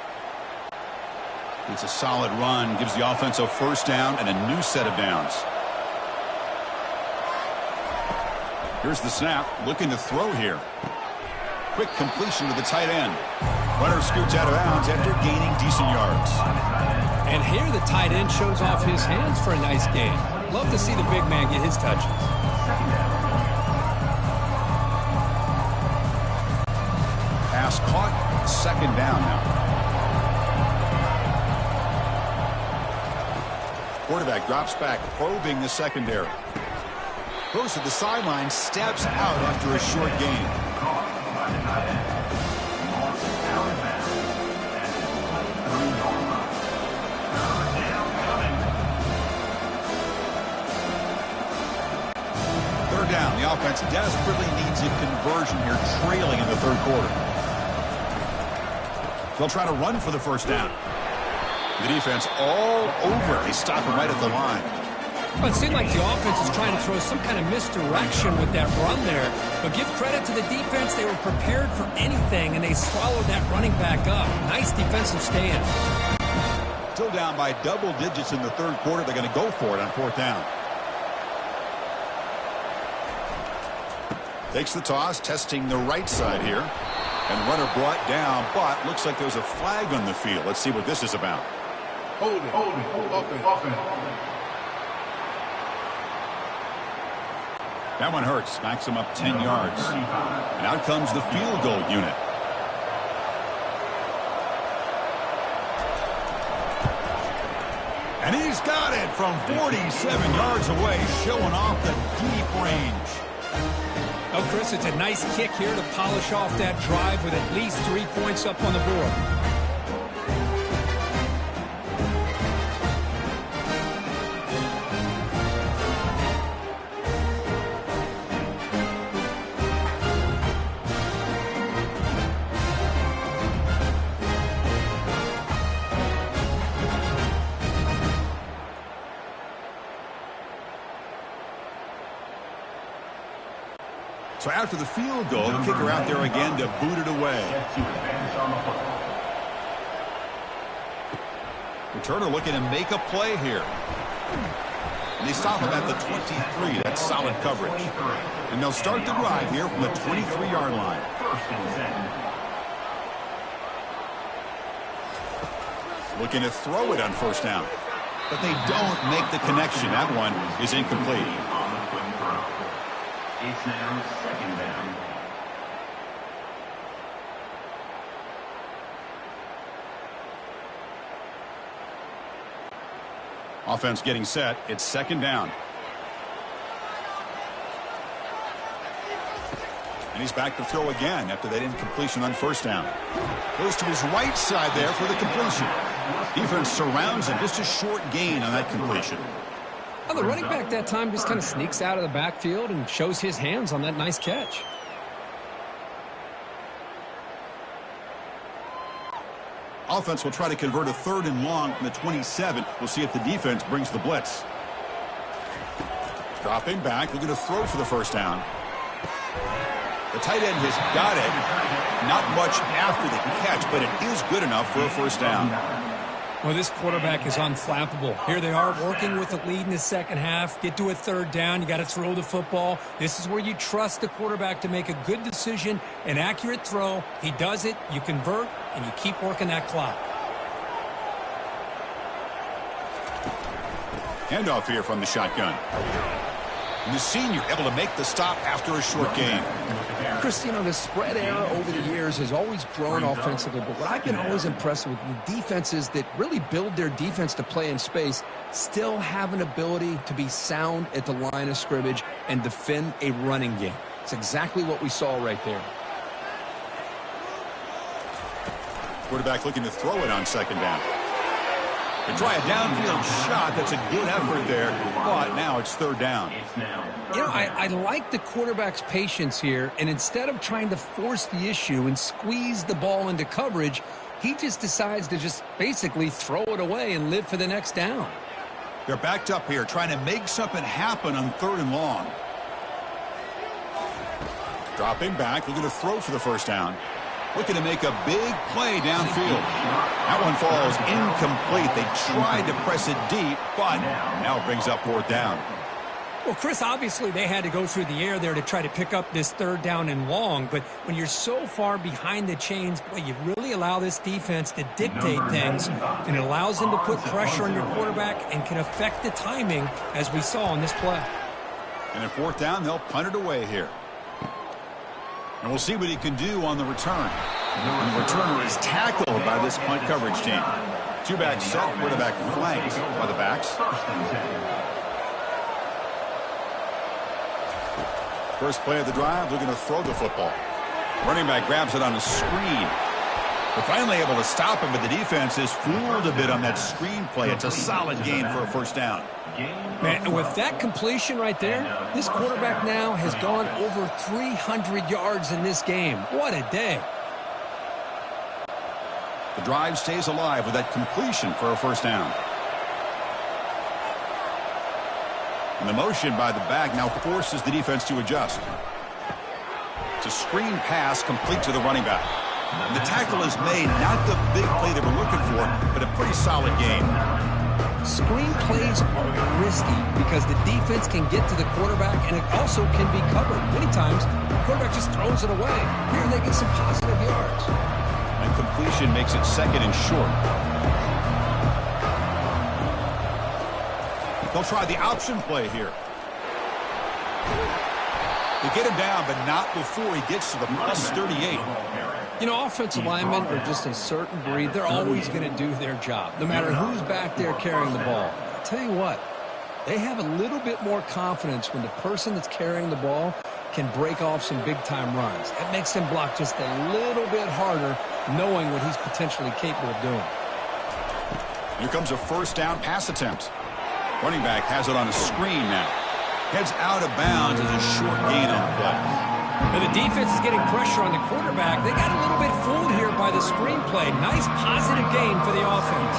It's a solid run, gives the offense a first down and a new set of downs. Here's the snap, looking to throw here. Quick completion to the tight end. Runner scoots out of bounds after gaining decent yards. And here the tight end shows off his hands for a nice gain. Love to see the big man get his touches. Pass caught, second down now. Quarterback drops back, probing the secondary. Goes to the sideline, steps out after a short gain. Third down, the offense desperately needs a conversion here, trailing in the third quarter. They'll try to run for the first down. The defense all over. They stop him right at the line. Well, it seemed like the offense is trying to throw some kind of misdirection with that run there. But give credit to the defense. They were prepared for anything, and they swallowed that running back up. Nice defensive stand. Still down by double digits in the third quarter. They're going to go for it on fourth down. Takes the toss, testing the right side here. And runner brought down, but looks like there's a flag on the field. Let's see what this is about. Holding. Offense. That one hurts. Knocks him up 10 yards. And out comes the field goal unit. And he's got it from 47 yards away, showing off the deep range. Oh, Chris, it's a nice kick here to polish off that drive with at least 3 points up on the board. So after the field goal, the kicker out there again to boot it away. Returner looking to make a play here. And they stop him at the 23. That's solid coverage. And they'll start the drive here from the 23-yard line. Looking to throw it on first down. But they don't make the connection. That one is incomplete. It's now second down. Offense getting set. It's second down. And he's back to throw again after that incompletion on first down. Goes to his right side there for the completion. Defense surrounds him. Just a short gain on that completion. Well, the running back that time just kind of sneaks out of the backfield and shows his hands on that nice catch. Offense will try to convert a third and long from the 27. We'll see if the defense brings the blitz. Dropping back, looking to throw for the first down. The tight end has got it. Not much after the catch, but it is good enough for a first down. Well, this quarterback is unflappable. Here they are working with the lead in the second half. Get to a third down. You got to throw the football. This is where you trust the quarterback to make a good decision, an accurate throw. He does it, you convert, and you keep working that clock. Handoff here from the shotgun. And the senior able to make the stop after a short gain. Chris, you know, the spread era over the years has always grown offensively, but what I've been always impressed with the defenses that really build their defense to play in space still have an ability to be sound at the line of scrimmage and defend a running game. It's exactly what we saw right there. Quarterback looking to throw it on second down. They try a downfield shot. That's a good effort there, but now it's third down. You know, I like the quarterback's patience here, and instead of trying to force the issue and squeeze the ball into coverage, he just decides to just basically throw it away and live for the next down. They're backed up here, trying to make something happen on third and long. Dropping back, looking to throw for the first down. Looking to make a big play downfield. That one falls incomplete. They tried to press it deep, but now it brings up fourth down. Well, Chris, obviously they had to go through the air there to try to pick up this third down and long, but when you're so far behind the chains, boy, you really allow this defense to dictate things, and it allows them to put pressure on your quarterback and can affect the timing, as we saw on this play. And at fourth down, they'll punt it away here. And we'll see what he can do on the return. And the returner is tackled by this punt coverage team. Two-back set, quarterback flanked by the backs. First play of the drive, looking to throw the football. Running back grabs it on a screen. They're finally able to stop him, but the defense is fooled a bit on that screen play. It's a solid gain for a first down. Man, with that completion right there, this quarterback now has gone over 300 yards in this game. What a day. The drive stays alive with that completion for a first down. And the motion by the back now forces the defense to adjust. It's a screen pass complete to the running back. And the tackle is made, not the big play they were looking for, but a pretty solid gain. Screen plays are risky because the defense can get to the quarterback, and it also can be covered. Many times, the quarterback just throws it away. Here they get some positive yards. And completion makes it second and short. They'll try the option play here. They get him down, but not before he gets to the plus 38. You know, offensive linemen are just a certain breed. They're always going to do their job, no matter who's back there carrying the ball. I tell you what, they have a little bit more confidence when the person that's carrying the ball can break off some big-time runs. That makes them block just a little bit harder, knowing what he's potentially capable of doing. Here comes a first down pass attempt. Running back has it on a screen now. Heads out of bounds as a short gain on the play. Now the defense is getting pressure on the quarterback. They got a little bit fooled here by the screenplay. Nice positive gain for the offense.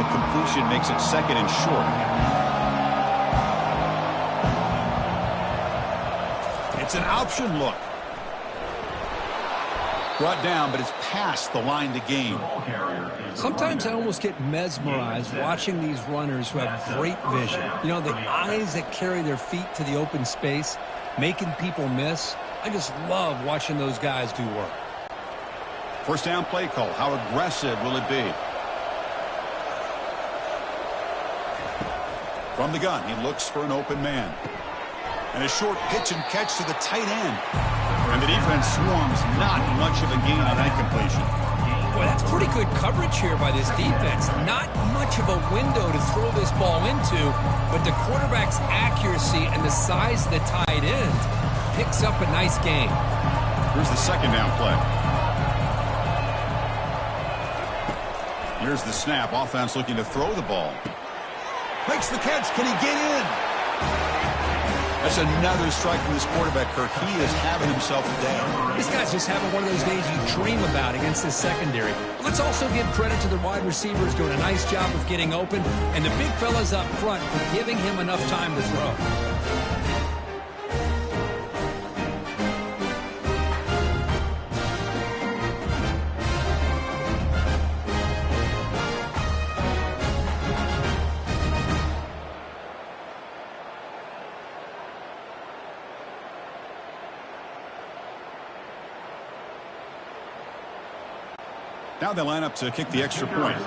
And completion makes it second and short. It's an option look. Brought down, but it's past the line to gain. Sometimes I almost get mesmerized watching these runners who have great vision. You know, the eyes that carry their feet to the open space, making people miss. I just love watching those guys do work. First down play call. How aggressive will it be? From the gun, he looks for an open man. And a short pitch and catch to the tight end. And the defense swarms, not much of a gain on that completion. Boy, that's pretty good coverage here by this defense. Not much of a window to throw this ball into, but the quarterback's accuracy and the size of the tight end picks up a nice gain. Here's the second down play. Here's the snap. Offense looking to throw the ball. Makes the catch. Can he get in? That's another strike from this quarterback, Kirk. He is having himself a day. This guy's just having one of those days you dream about against this secondary. Let's also give credit to the wide receivers doing a nice job of getting open, and the big fellas up front for giving him enough time to throw. Now they line up to kick the extra point.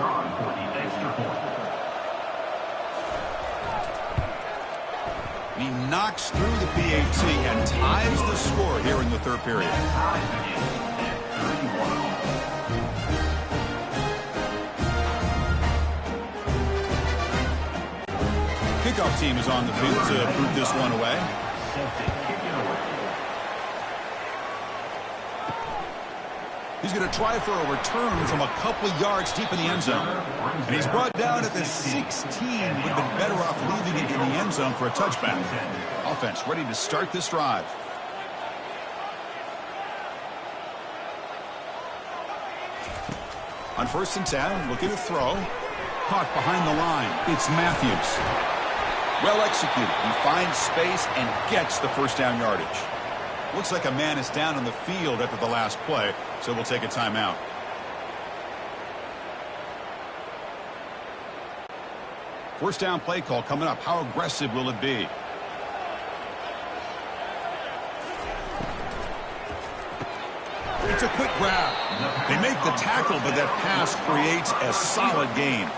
He knocks through the PAT and ties the score here in the third period. Kickoff team is on the field to boot this one away. He's going to try for a return from a couple of yards deep in the end zone. And he's brought down at the 16. Would have been better off leaving it in the end zone for a touchback. Offense ready to start this drive. On 1st and 10, looking to throw. Caught behind the line. It's Matthews. Well executed. He finds space and gets the first down yardage. Looks like a man is down on the field after the last play, so we'll take a timeout. First down play call coming up. How aggressive will it be? It's a quick grab. They make the tackle, but that pass creates a solid gain.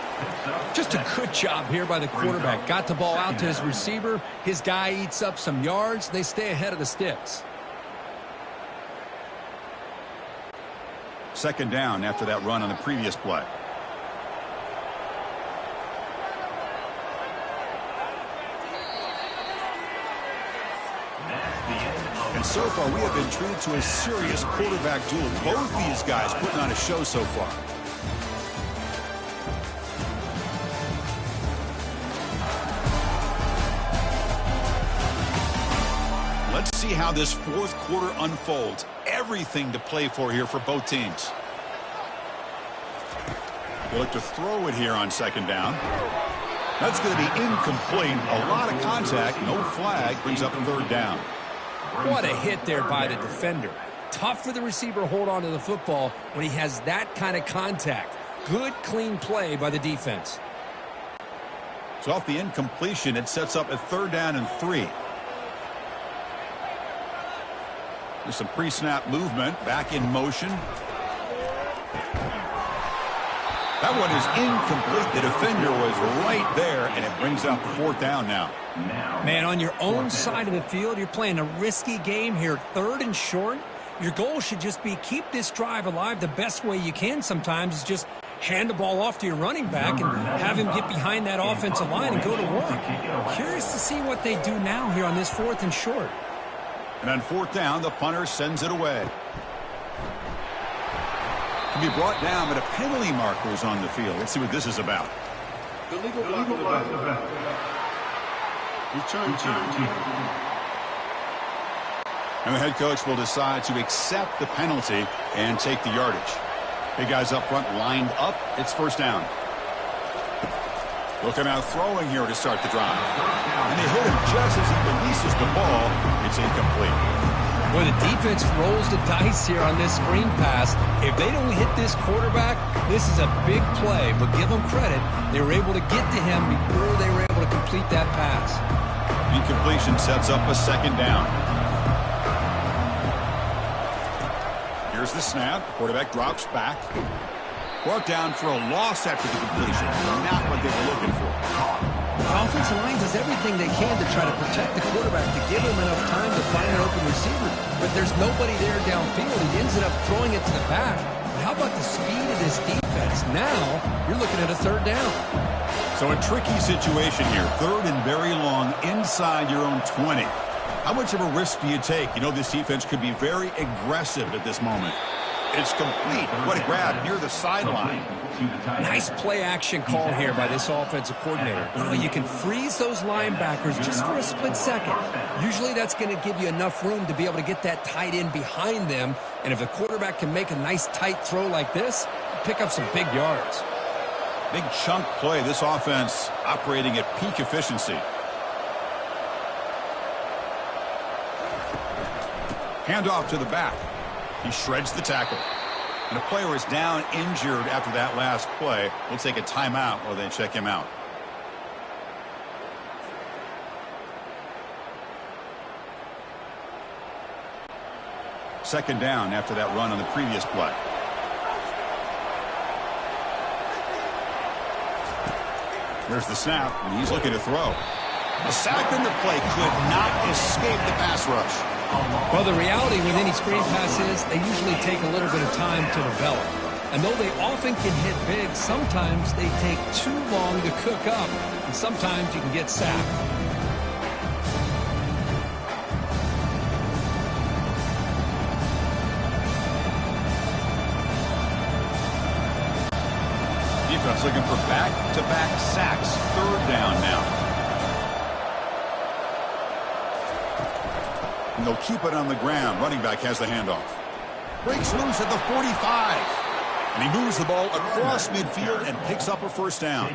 Just a good job here by the quarterback. Got the ball out to his receiver. His guy eats up some yards. They stay ahead of the sticks. Second down after that run on the previous play. And so far, we have been treated to a serious quarterback duel. Both these guys putting on a show so far. Let's see how this fourth quarter unfolds. Everything to play for here for both teams. They look to throw it here on second down. That's going to be incomplete. A lot of contact. No flag. Brings up a third down. What a hit there by the defender. Tough for the receiver to hold on to the football when he has that kind of contact. Good, clean play by the defense. So off the incompletion, it sets up a third down and 3. There's some pre-snap movement. Back in motion. That one is incomplete. The defender was right there, and it brings up fourth down now. Man, on your own side of the field, you're playing a risky game here. 3rd and short. Your goal should just be keep this drive alive. The best way you can sometimes is just hand the ball off to your running back and have him get behind that offensive line and go to work. Curious to see what they do now here on this 4th and short. And on fourth down, the punter sends it away. Can be brought down, but a penalty marker is on the field. Let's see what this is about. The legal block of the back. Return team. And the head coach will decide to accept the penalty and take the yardage. Big guys up front lined up. It's first down. Looking out throwing here to start the drive. And they hit him just as he releases the ball. It's incomplete. Boy, the defense rolls the dice here on this screen pass. If they don't hit this quarterback, this is a big play. But give them credit. They were able to get to him before they were able to complete that pass. Incompletion sets up a second down. Here's the snap. Quarterback drops back. Brought down for a loss after the completion. Not what they were looking for. The offensive line does everything they can to try to protect the quarterback, to give him enough time to find an open receiver. But there's nobody there downfield. He ends up throwing it to the back. But how about the speed of this defense? Now you're looking at a third down. So a tricky situation here. 3rd and very long inside your own 20. How much of a risk do you take? You know this defense could be very aggressive at this moment. It's complete. What a grab near the sideline. Nice play action call here by this offensive coordinator. You know, you can freeze those linebackers just for a split second. Usually that's going to give you enough room to be able to get that tight end behind them. And if the quarterback can make a nice tight throw like this, pick up some big yards. Big chunk play. This offense operating at peak efficiency. Handoff to the back. He shreds the tackle. And a player is down injured after that last play. We'll take a timeout while they check him out. Second down after that run on the previous play. There's the snap, and he's looking to throw. A sack in the play could not escape the pass rush. Well, the reality with any screen pass is they usually take a little bit of time to develop. And though they often can hit big, sometimes they take too long to cook up, and sometimes you can get sacked. He's looking for back-to-back sacks. Third down now. And they'll keep it on the ground. Running back has the handoff. Breaks loose at the 45. And he moves the ball across midfield and picks up a first down.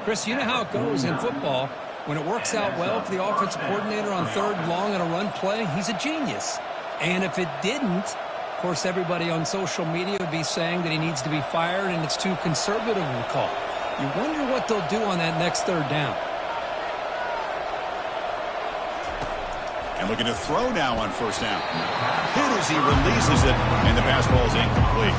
Chris, you know how it goes in football. When it works out well for the offensive coordinator on third and long on a run play, he's a genius. And if it didn't, of course, everybody on social media would be saying that he needs to be fired and it's too conservative of a call. You wonder what they'll do on that next third down. And looking to throw now on first down. Hit as he releases it, and the pass ball is incomplete.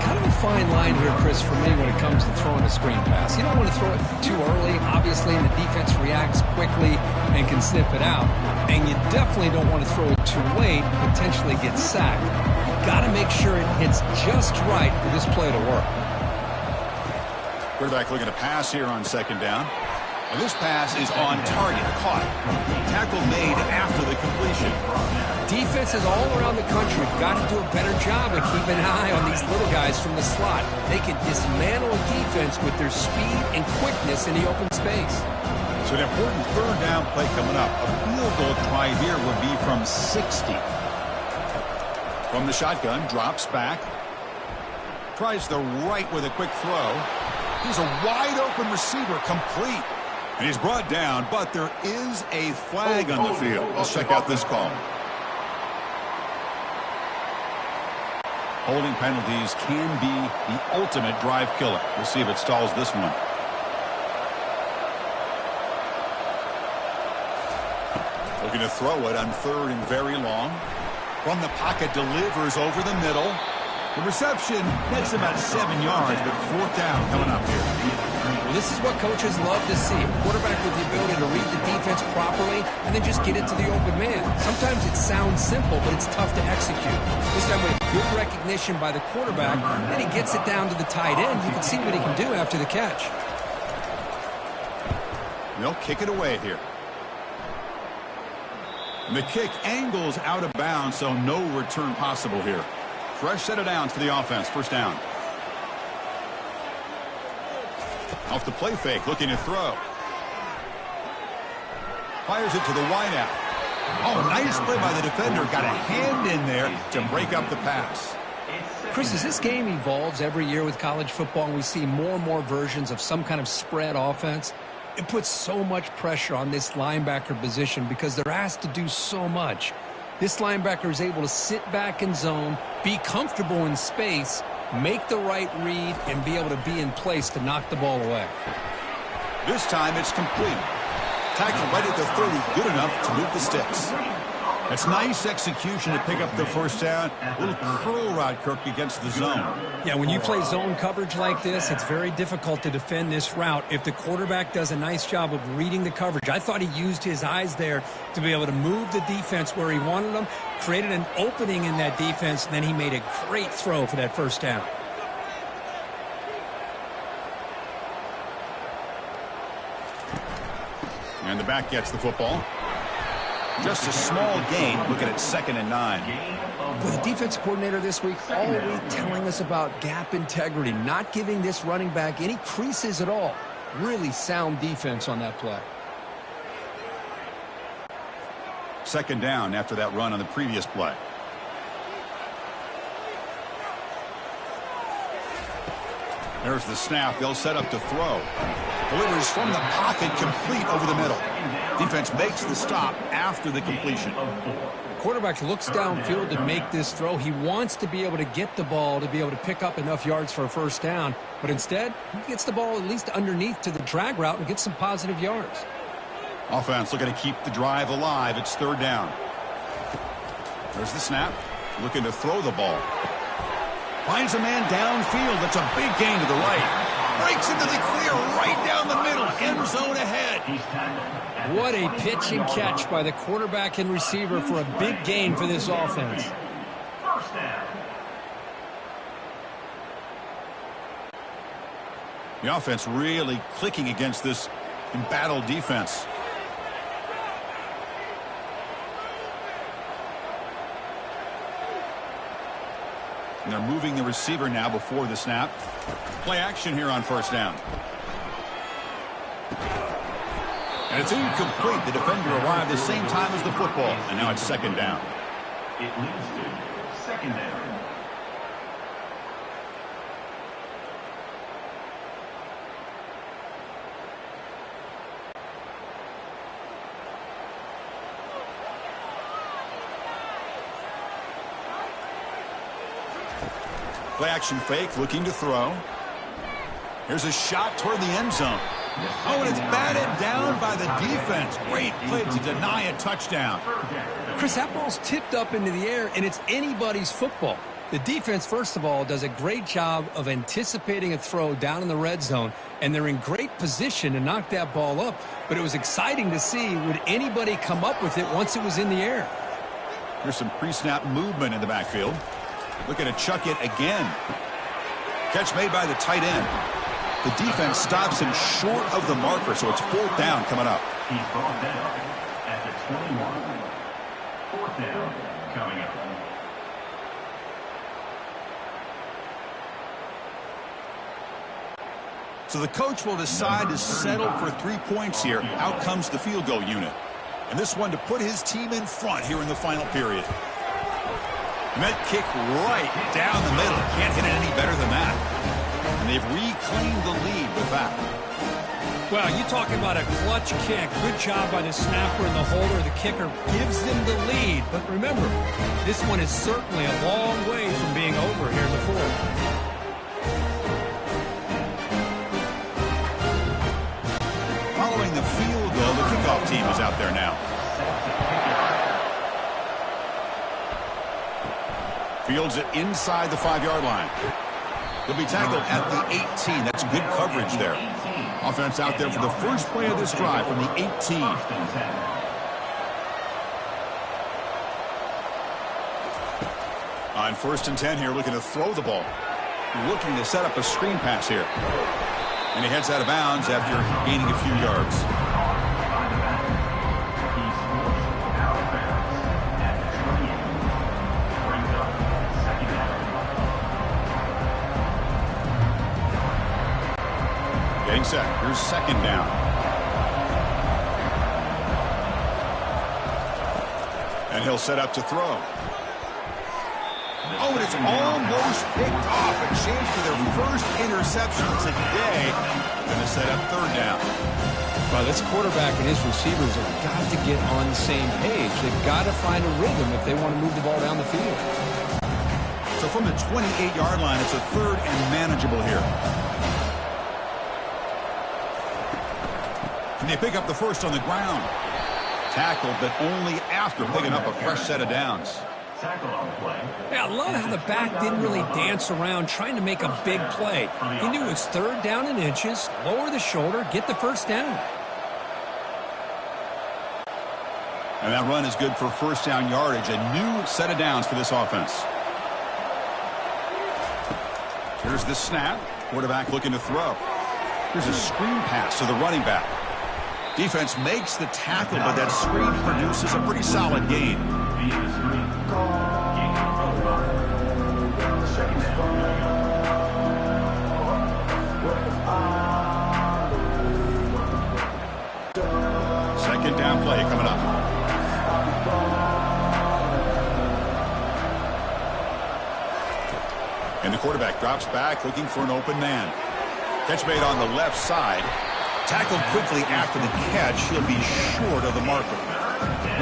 Kind of a fine line here, Chris, for me when it comes to throwing a screen pass. You don't want to throw it too early, obviously, and the defense reacts quickly and can sniff it out. And you definitely don't want to throw it too late, potentially get sacked. Got to make sure it hits just right for this play to work. Quarterback looking to pass here on second down. And this pass is on target, caught. Tackle made after the completion. Defenses all around the country have got to do a better job of keeping an eye on these little guys from the slot. They can dismantle a defense with their speed and quickness in the open space. So an important third down play coming up. A field goal try here would be from 60. From the shotgun, drops back. Tries the right with a quick throw. He's a wide open receiver, complete. And he's brought down, but there is a flag on the field. Let's check out this call. Holding penalties can be the ultimate drive killer. We'll see if it stalls this one. Looking to throw it on third and very long. From the pocket, delivers over the middle. The reception makes about 7 yards, but fourth down coming up here. Well, this is what coaches love to see. A quarterback with the ability to read the defense properly and then just get it to the open man. Sometimes it sounds simple, but it's tough to execute. This time with good recognition by the quarterback, then he gets it down to the tight end. You can see what he can do after the catch. They'll kick it away here. And the kick angles out of bounds, so no return possible here. Fresh set of downs for the offense. First down. Off the play fake, looking to throw. Fires it to the wideout. Oh, nice play by the defender. Got a hand in there to break up the pass. Chris, as this game evolves every year with college football and we see more and more versions of some kind of spread offense, it puts so much pressure on this linebacker position because they're asked to do so much. This linebacker is able to sit back in zone, be comfortable in space, make the right read, and be able to be in place to knock the ball away. This time it's complete. Tackle right at the 30, good enough to move the sticks. That's nice execution to pick up the first down. A little curl route, Kirk, against the zone. Yeah, when you play zone coverage like this, it's very difficult to defend this route if the quarterback does a nice job of reading the coverage. I thought he used his eyes there to be able to move the defense where he wanted them, created an opening in that defense, and then he made a great throw for that first down. And the back gets the football. Just a small gain, looking at 2nd and 9. With the defensive coordinator this week all week telling us about gap integrity, not giving this running back any creases at all. Really sound defense on that play. 2nd down after that run on the previous play. There's the snap. They'll set up to throw. Delivers from the pocket, complete over the middle. Defense makes the stop after the completion. Quarterback looks downfield to make this throw. He wants to be able to get the ball to be able to pick up enough yards for a first down. But instead, he gets the ball at least underneath to the drag route and gets some positive yards. Offense looking to keep the drive alive. It's 3rd down. There's the snap. Looking to throw the ball. Finds a man downfield. That's a big gain to the right. Breaks into the clear right down the middle. End zone ahead. What a pitch and catch by the quarterback and receiver for a big gain for this offense. First down. The offense really clicking against this embattled defense. And they're moving the receiver now before the snap. Play action here on first down. And it's incomplete. The defender arrived the same time as the football. And now it's second down. It leads to second down. Play action fake, looking to throw. Here's a shot toward the end zone. Oh, and it's batted down by the defense. Great play to deny a touchdown. Chris, that ball's tipped up into the air, and it's anybody's football. The defense, first of all, does a great job of anticipating a throw down in the red zone, and they're in great position to knock that ball up. But it was exciting to see, would anybody come up with it once it was in the air? Here's some pre-snap movement in the backfield. Looking to chuck it again. Catch made by the tight end. The defense stops him short of the marker, so it's fourth down coming up. He's brought down at the 21. Fourth down coming up. So the coach will decide to settle for 3 points here. Out comes the field goal unit. And this one to put his team in front here in the final period. And that kick right down the middle. Can't hit it any better than that. And they've reclaimed the lead with that. Well, you talk about a clutch kick. Good job by the snapper and the holder. The kicker gives them the lead. But remember, this one is certainly a long way from being over here in the fourth. Following the field goal, the kickoff team is out there now. Fields it inside the 5-yard line. He'll be tackled at the 18. That's good coverage there. Offense out there for the first play of this drive from the 18. On first and 10 here, looking to throw the ball. Looking to set up a screen pass here. And he heads out of bounds after gaining a few yards. Getting set. Here's second down. And he'll set up to throw. Oh, and it's almost picked off. A chance for their first interception today. Going to set up third down. Well, this quarterback and his receivers have got to get on the same page. They've got to find a rhythm if they want to move the ball down the field. So from the 28-yard line, it's a third and manageable here. And they pick up the first on the ground. Tackled, but only after picking up a fresh set of downs. Tackle on the play. Yeah, I love how the back didn't really dance around trying to make a big play. He knew it's third down in inches, lower the shoulder, get the first down. And that run is good for first down yardage. A new set of downs for this offense. Here's the snap. Quarterback looking to throw. Here's a screen pass to the running back. Defense makes the tackle, but that screen produces a pretty solid gain. Second down play coming up. And the quarterback drops back looking for an open man. Catch made on the left side. Tackled quickly after the catch. He'll be short of the marker.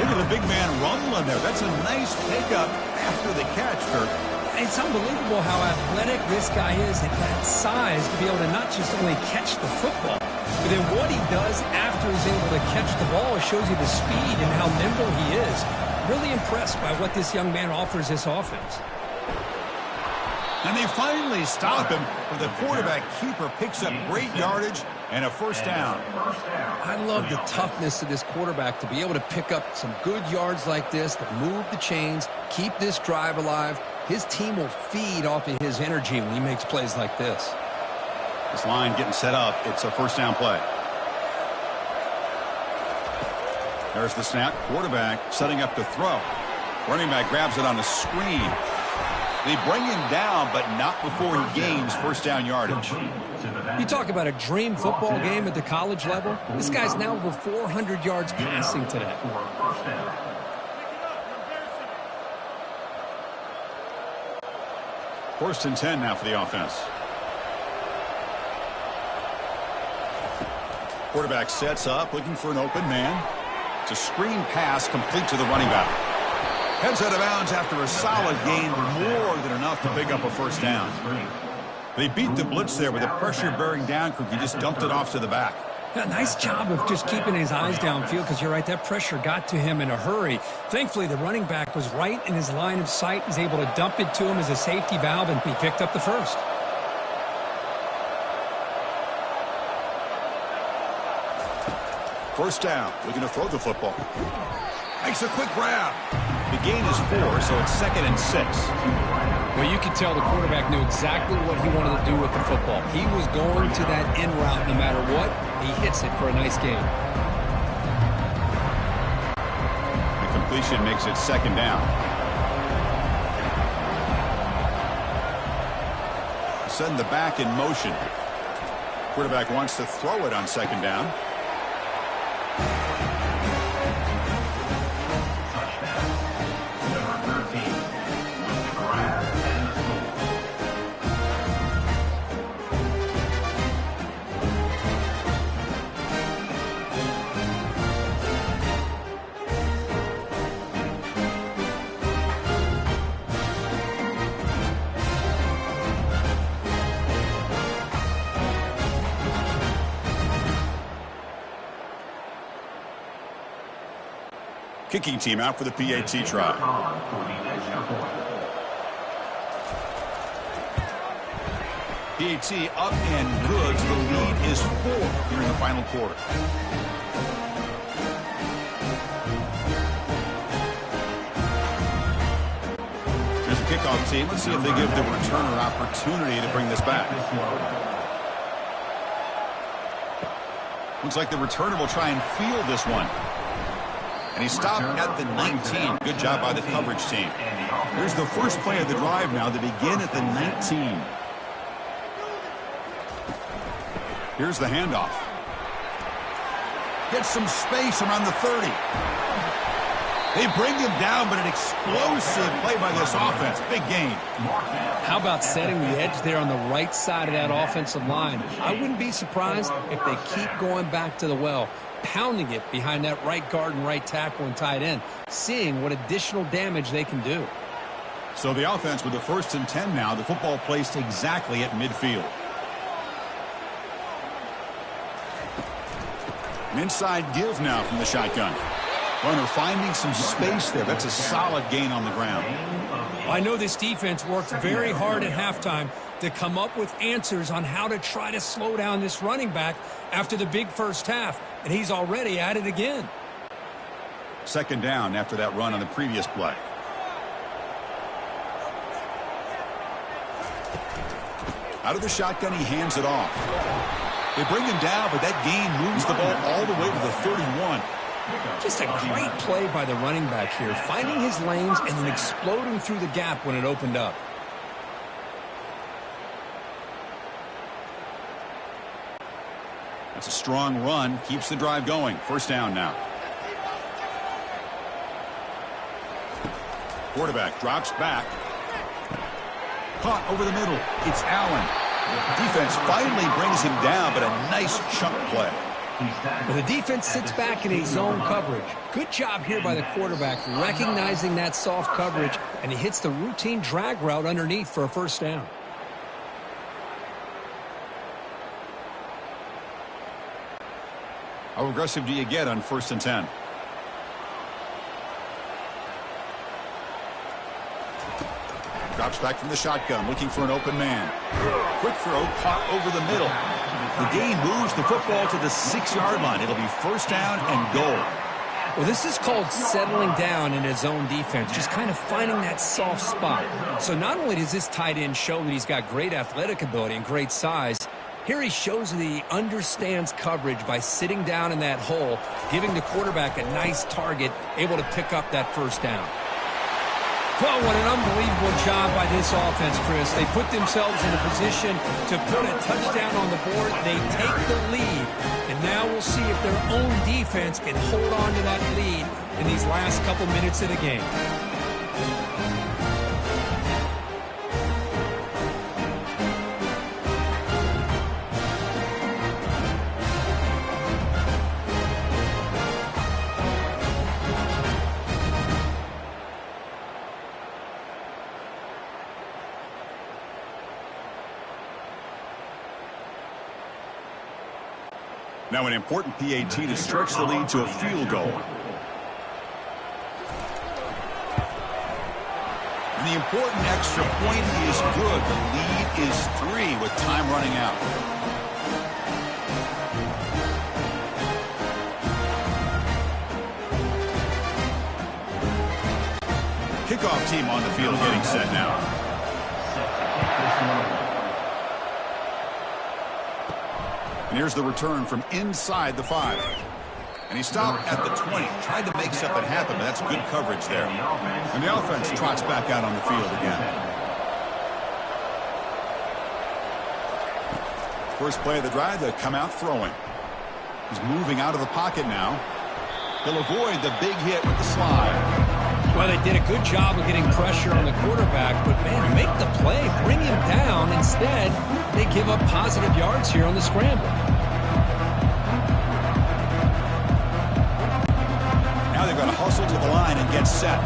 Look at the big man rumbling there. That's a nice pickup after the catch, Kirk. It's unbelievable how athletic this guy is at that size to be able to not just only catch the football, but then what he does after he's able to catch the ball shows you the speed and how nimble he is. Really impressed by what this young man offers this offense. And they finally stop him, but the quarterback keeper picks up great yardage and a first down. I love the toughness of this quarterback to be able to pick up some good yards like this, to move the chains, keep this drive alive. His team will feed off of his energy when he makes plays like this. This line getting set up. It's a first down play. There's the snap. Quarterback setting up to throw. Running back grabs it on a screen. They bring him down, but not before he gains first down yardage. You talk about a dream football game at the college level. This guy's now over 400 yards passing today. First and 10 now for the offense. Quarterback sets up, looking for an open man. It's a screen pass complete to the running back. Heads out of bounds after a solid gain, more than enough to pick up a first down. They beat the blitz there with the pressure bearing down. He just dumped it off to the back. Yeah, nice job of just keeping his eyes downfield, because you're right, that pressure got to him in a hurry. Thankfully, the running back was right in his line of sight. He's able to dump it to him as a safety valve, and he picked up the first. First down, looking to throw the football. Makes a quick grab. The gain is 4, so it's 2nd and 6. Well, you could tell the quarterback knew exactly what he wanted to do with the football. He was going to that in route no matter what. He hits it for a nice gain. The completion makes it 2nd down. Send the back in motion. Quarterback wants to throw it on 2nd down. Kicking team out for the PAT try. PAT up and good. So the lead is 4 here in the final quarter. Here's the kickoff team. Let's see if they give the returner opportunity to bring this back. Looks like the returner will try and field this one. And he stopped at the 19. Good job by the coverage team. Here's the first play of the drive now. They begin at the 19. Here's the handoff. Gets some space around the 30. They bring him down, but an explosive play by this offense. Big gain. How about setting the edge there on the right side of that offensive line? I wouldn't be surprised if they keep going back to the well, pounding it behind that right guard and right tackle and tight end, seeing what additional damage they can do. So the offense with the 1st and 10 now, the football placed exactly at midfield. An inside give now from the shotgun. Runner finding some space there. That's a solid gain on the ground. I know this defense worked very hard at halftime to come up with answers on how to try to slow down this running back after the big first half, and he's already at it again. 2nd down after that run on the previous play. Out of the shotgun, he hands it off. They bring him down, but that gain moves the ball all the way to the 31. Just a great play by the running back here, finding his lanes and then exploding through the gap when it opened up. That's a strong run, keeps the drive going. First down now. Quarterback drops back. Caught over the middle. It's Allen. Defense finally brings him down, but a nice chunk play. Well, the defense sits back in a zone coverage. Good job here by the quarterback, recognizing that soft coverage, and he hits the routine drag route underneath for a first down. How aggressive do you get on 1st and 10? Drops back from the shotgun, looking for an open man. Quick throw, caught over the middle. The gain moves the football to the 6-yard line. It'll be first down and goal. Well, this is called settling down in his zone defense, just kind of finding that soft spot. So not only does this tight end show that he's got great athletic ability and great size, here he shows that he understands coverage by sitting down in that hole, giving the quarterback a nice target, able to pick up that first down. Well, what an unbelievable job by this offense, Chris. They put themselves in a position to put a touchdown on the board. They take the lead, and now we'll see if their own defense can hold on to that lead in these last couple minutes of the game. Now an important PAT to stretch the lead to a field goal. And the important extra point is good. The lead is 3 with time running out. Kickoff team on the field getting set now. And here's the return from inside the 5. And he stopped at the 20. Tried to make something happen, but that's good coverage there. And the offense trots back out on the field again. First play of the drive, they come out throwing. He's moving out of the pocket now. He'll avoid the big hit with the slide. Well, they did a good job of getting pressure on the quarterback, but, man, make the play, bring him down. Instead, they give up positive yards here on the scramble. Now they've got to hustle to the line and get set.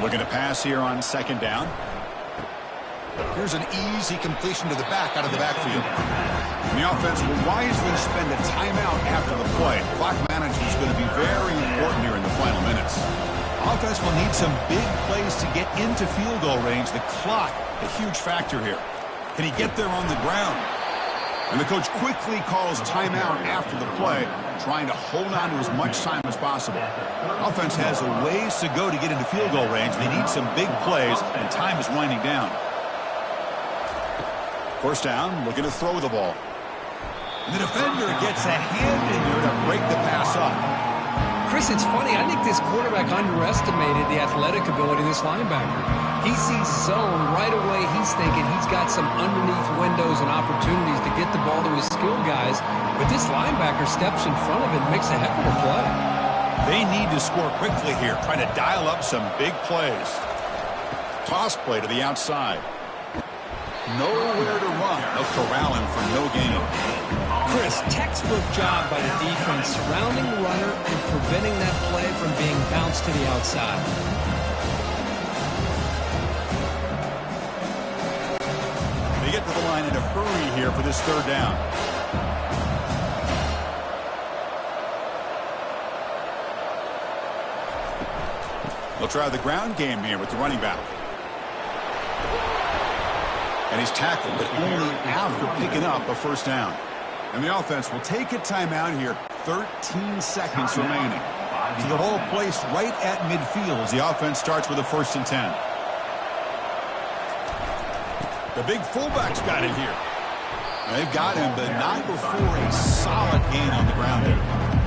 Looking to pass here on second down. Here's an easy completion to the back out of the backfield. And the offense will wisely spend a timeout after the play. Clock management is going to be very important here in the final minutes. Offense will need some big plays to get into field goal range. The clock, a huge factor here. Can he get there on the ground? And the coach quickly calls timeout after the play, trying to hold on to as much time as possible. Offense has a ways to go to get into field goal range. They need some big plays, and time is winding down. First down, looking to throw the ball. And the defender gets a hand in there to break the pass up. Chris, it's funny. I think this quarterback underestimated the athletic ability of this linebacker. He sees zone right away. He's thinking he's got some underneath windows and opportunities to get the ball to his skilled guys. But this linebacker steps in front of it and makes a heck of a play. They need to score quickly here, trying to dial up some big plays. Toss play to the outside. Nowhere to run. They'll corral him for no gain. Chris, textbook job by the defense surrounding the runner and preventing that play from being bounced to the outside. They get to the line in a hurry here for this third down. They'll try the ground game here with the running back. And he's tackled, but only after picking up a first down. And the offense will take a timeout here. 13 seconds remaining. So the ball placed right at midfield as the offense starts with a 1st and 10. The big fullback's got it here. They've got him, but not before a solid gain on the ground there.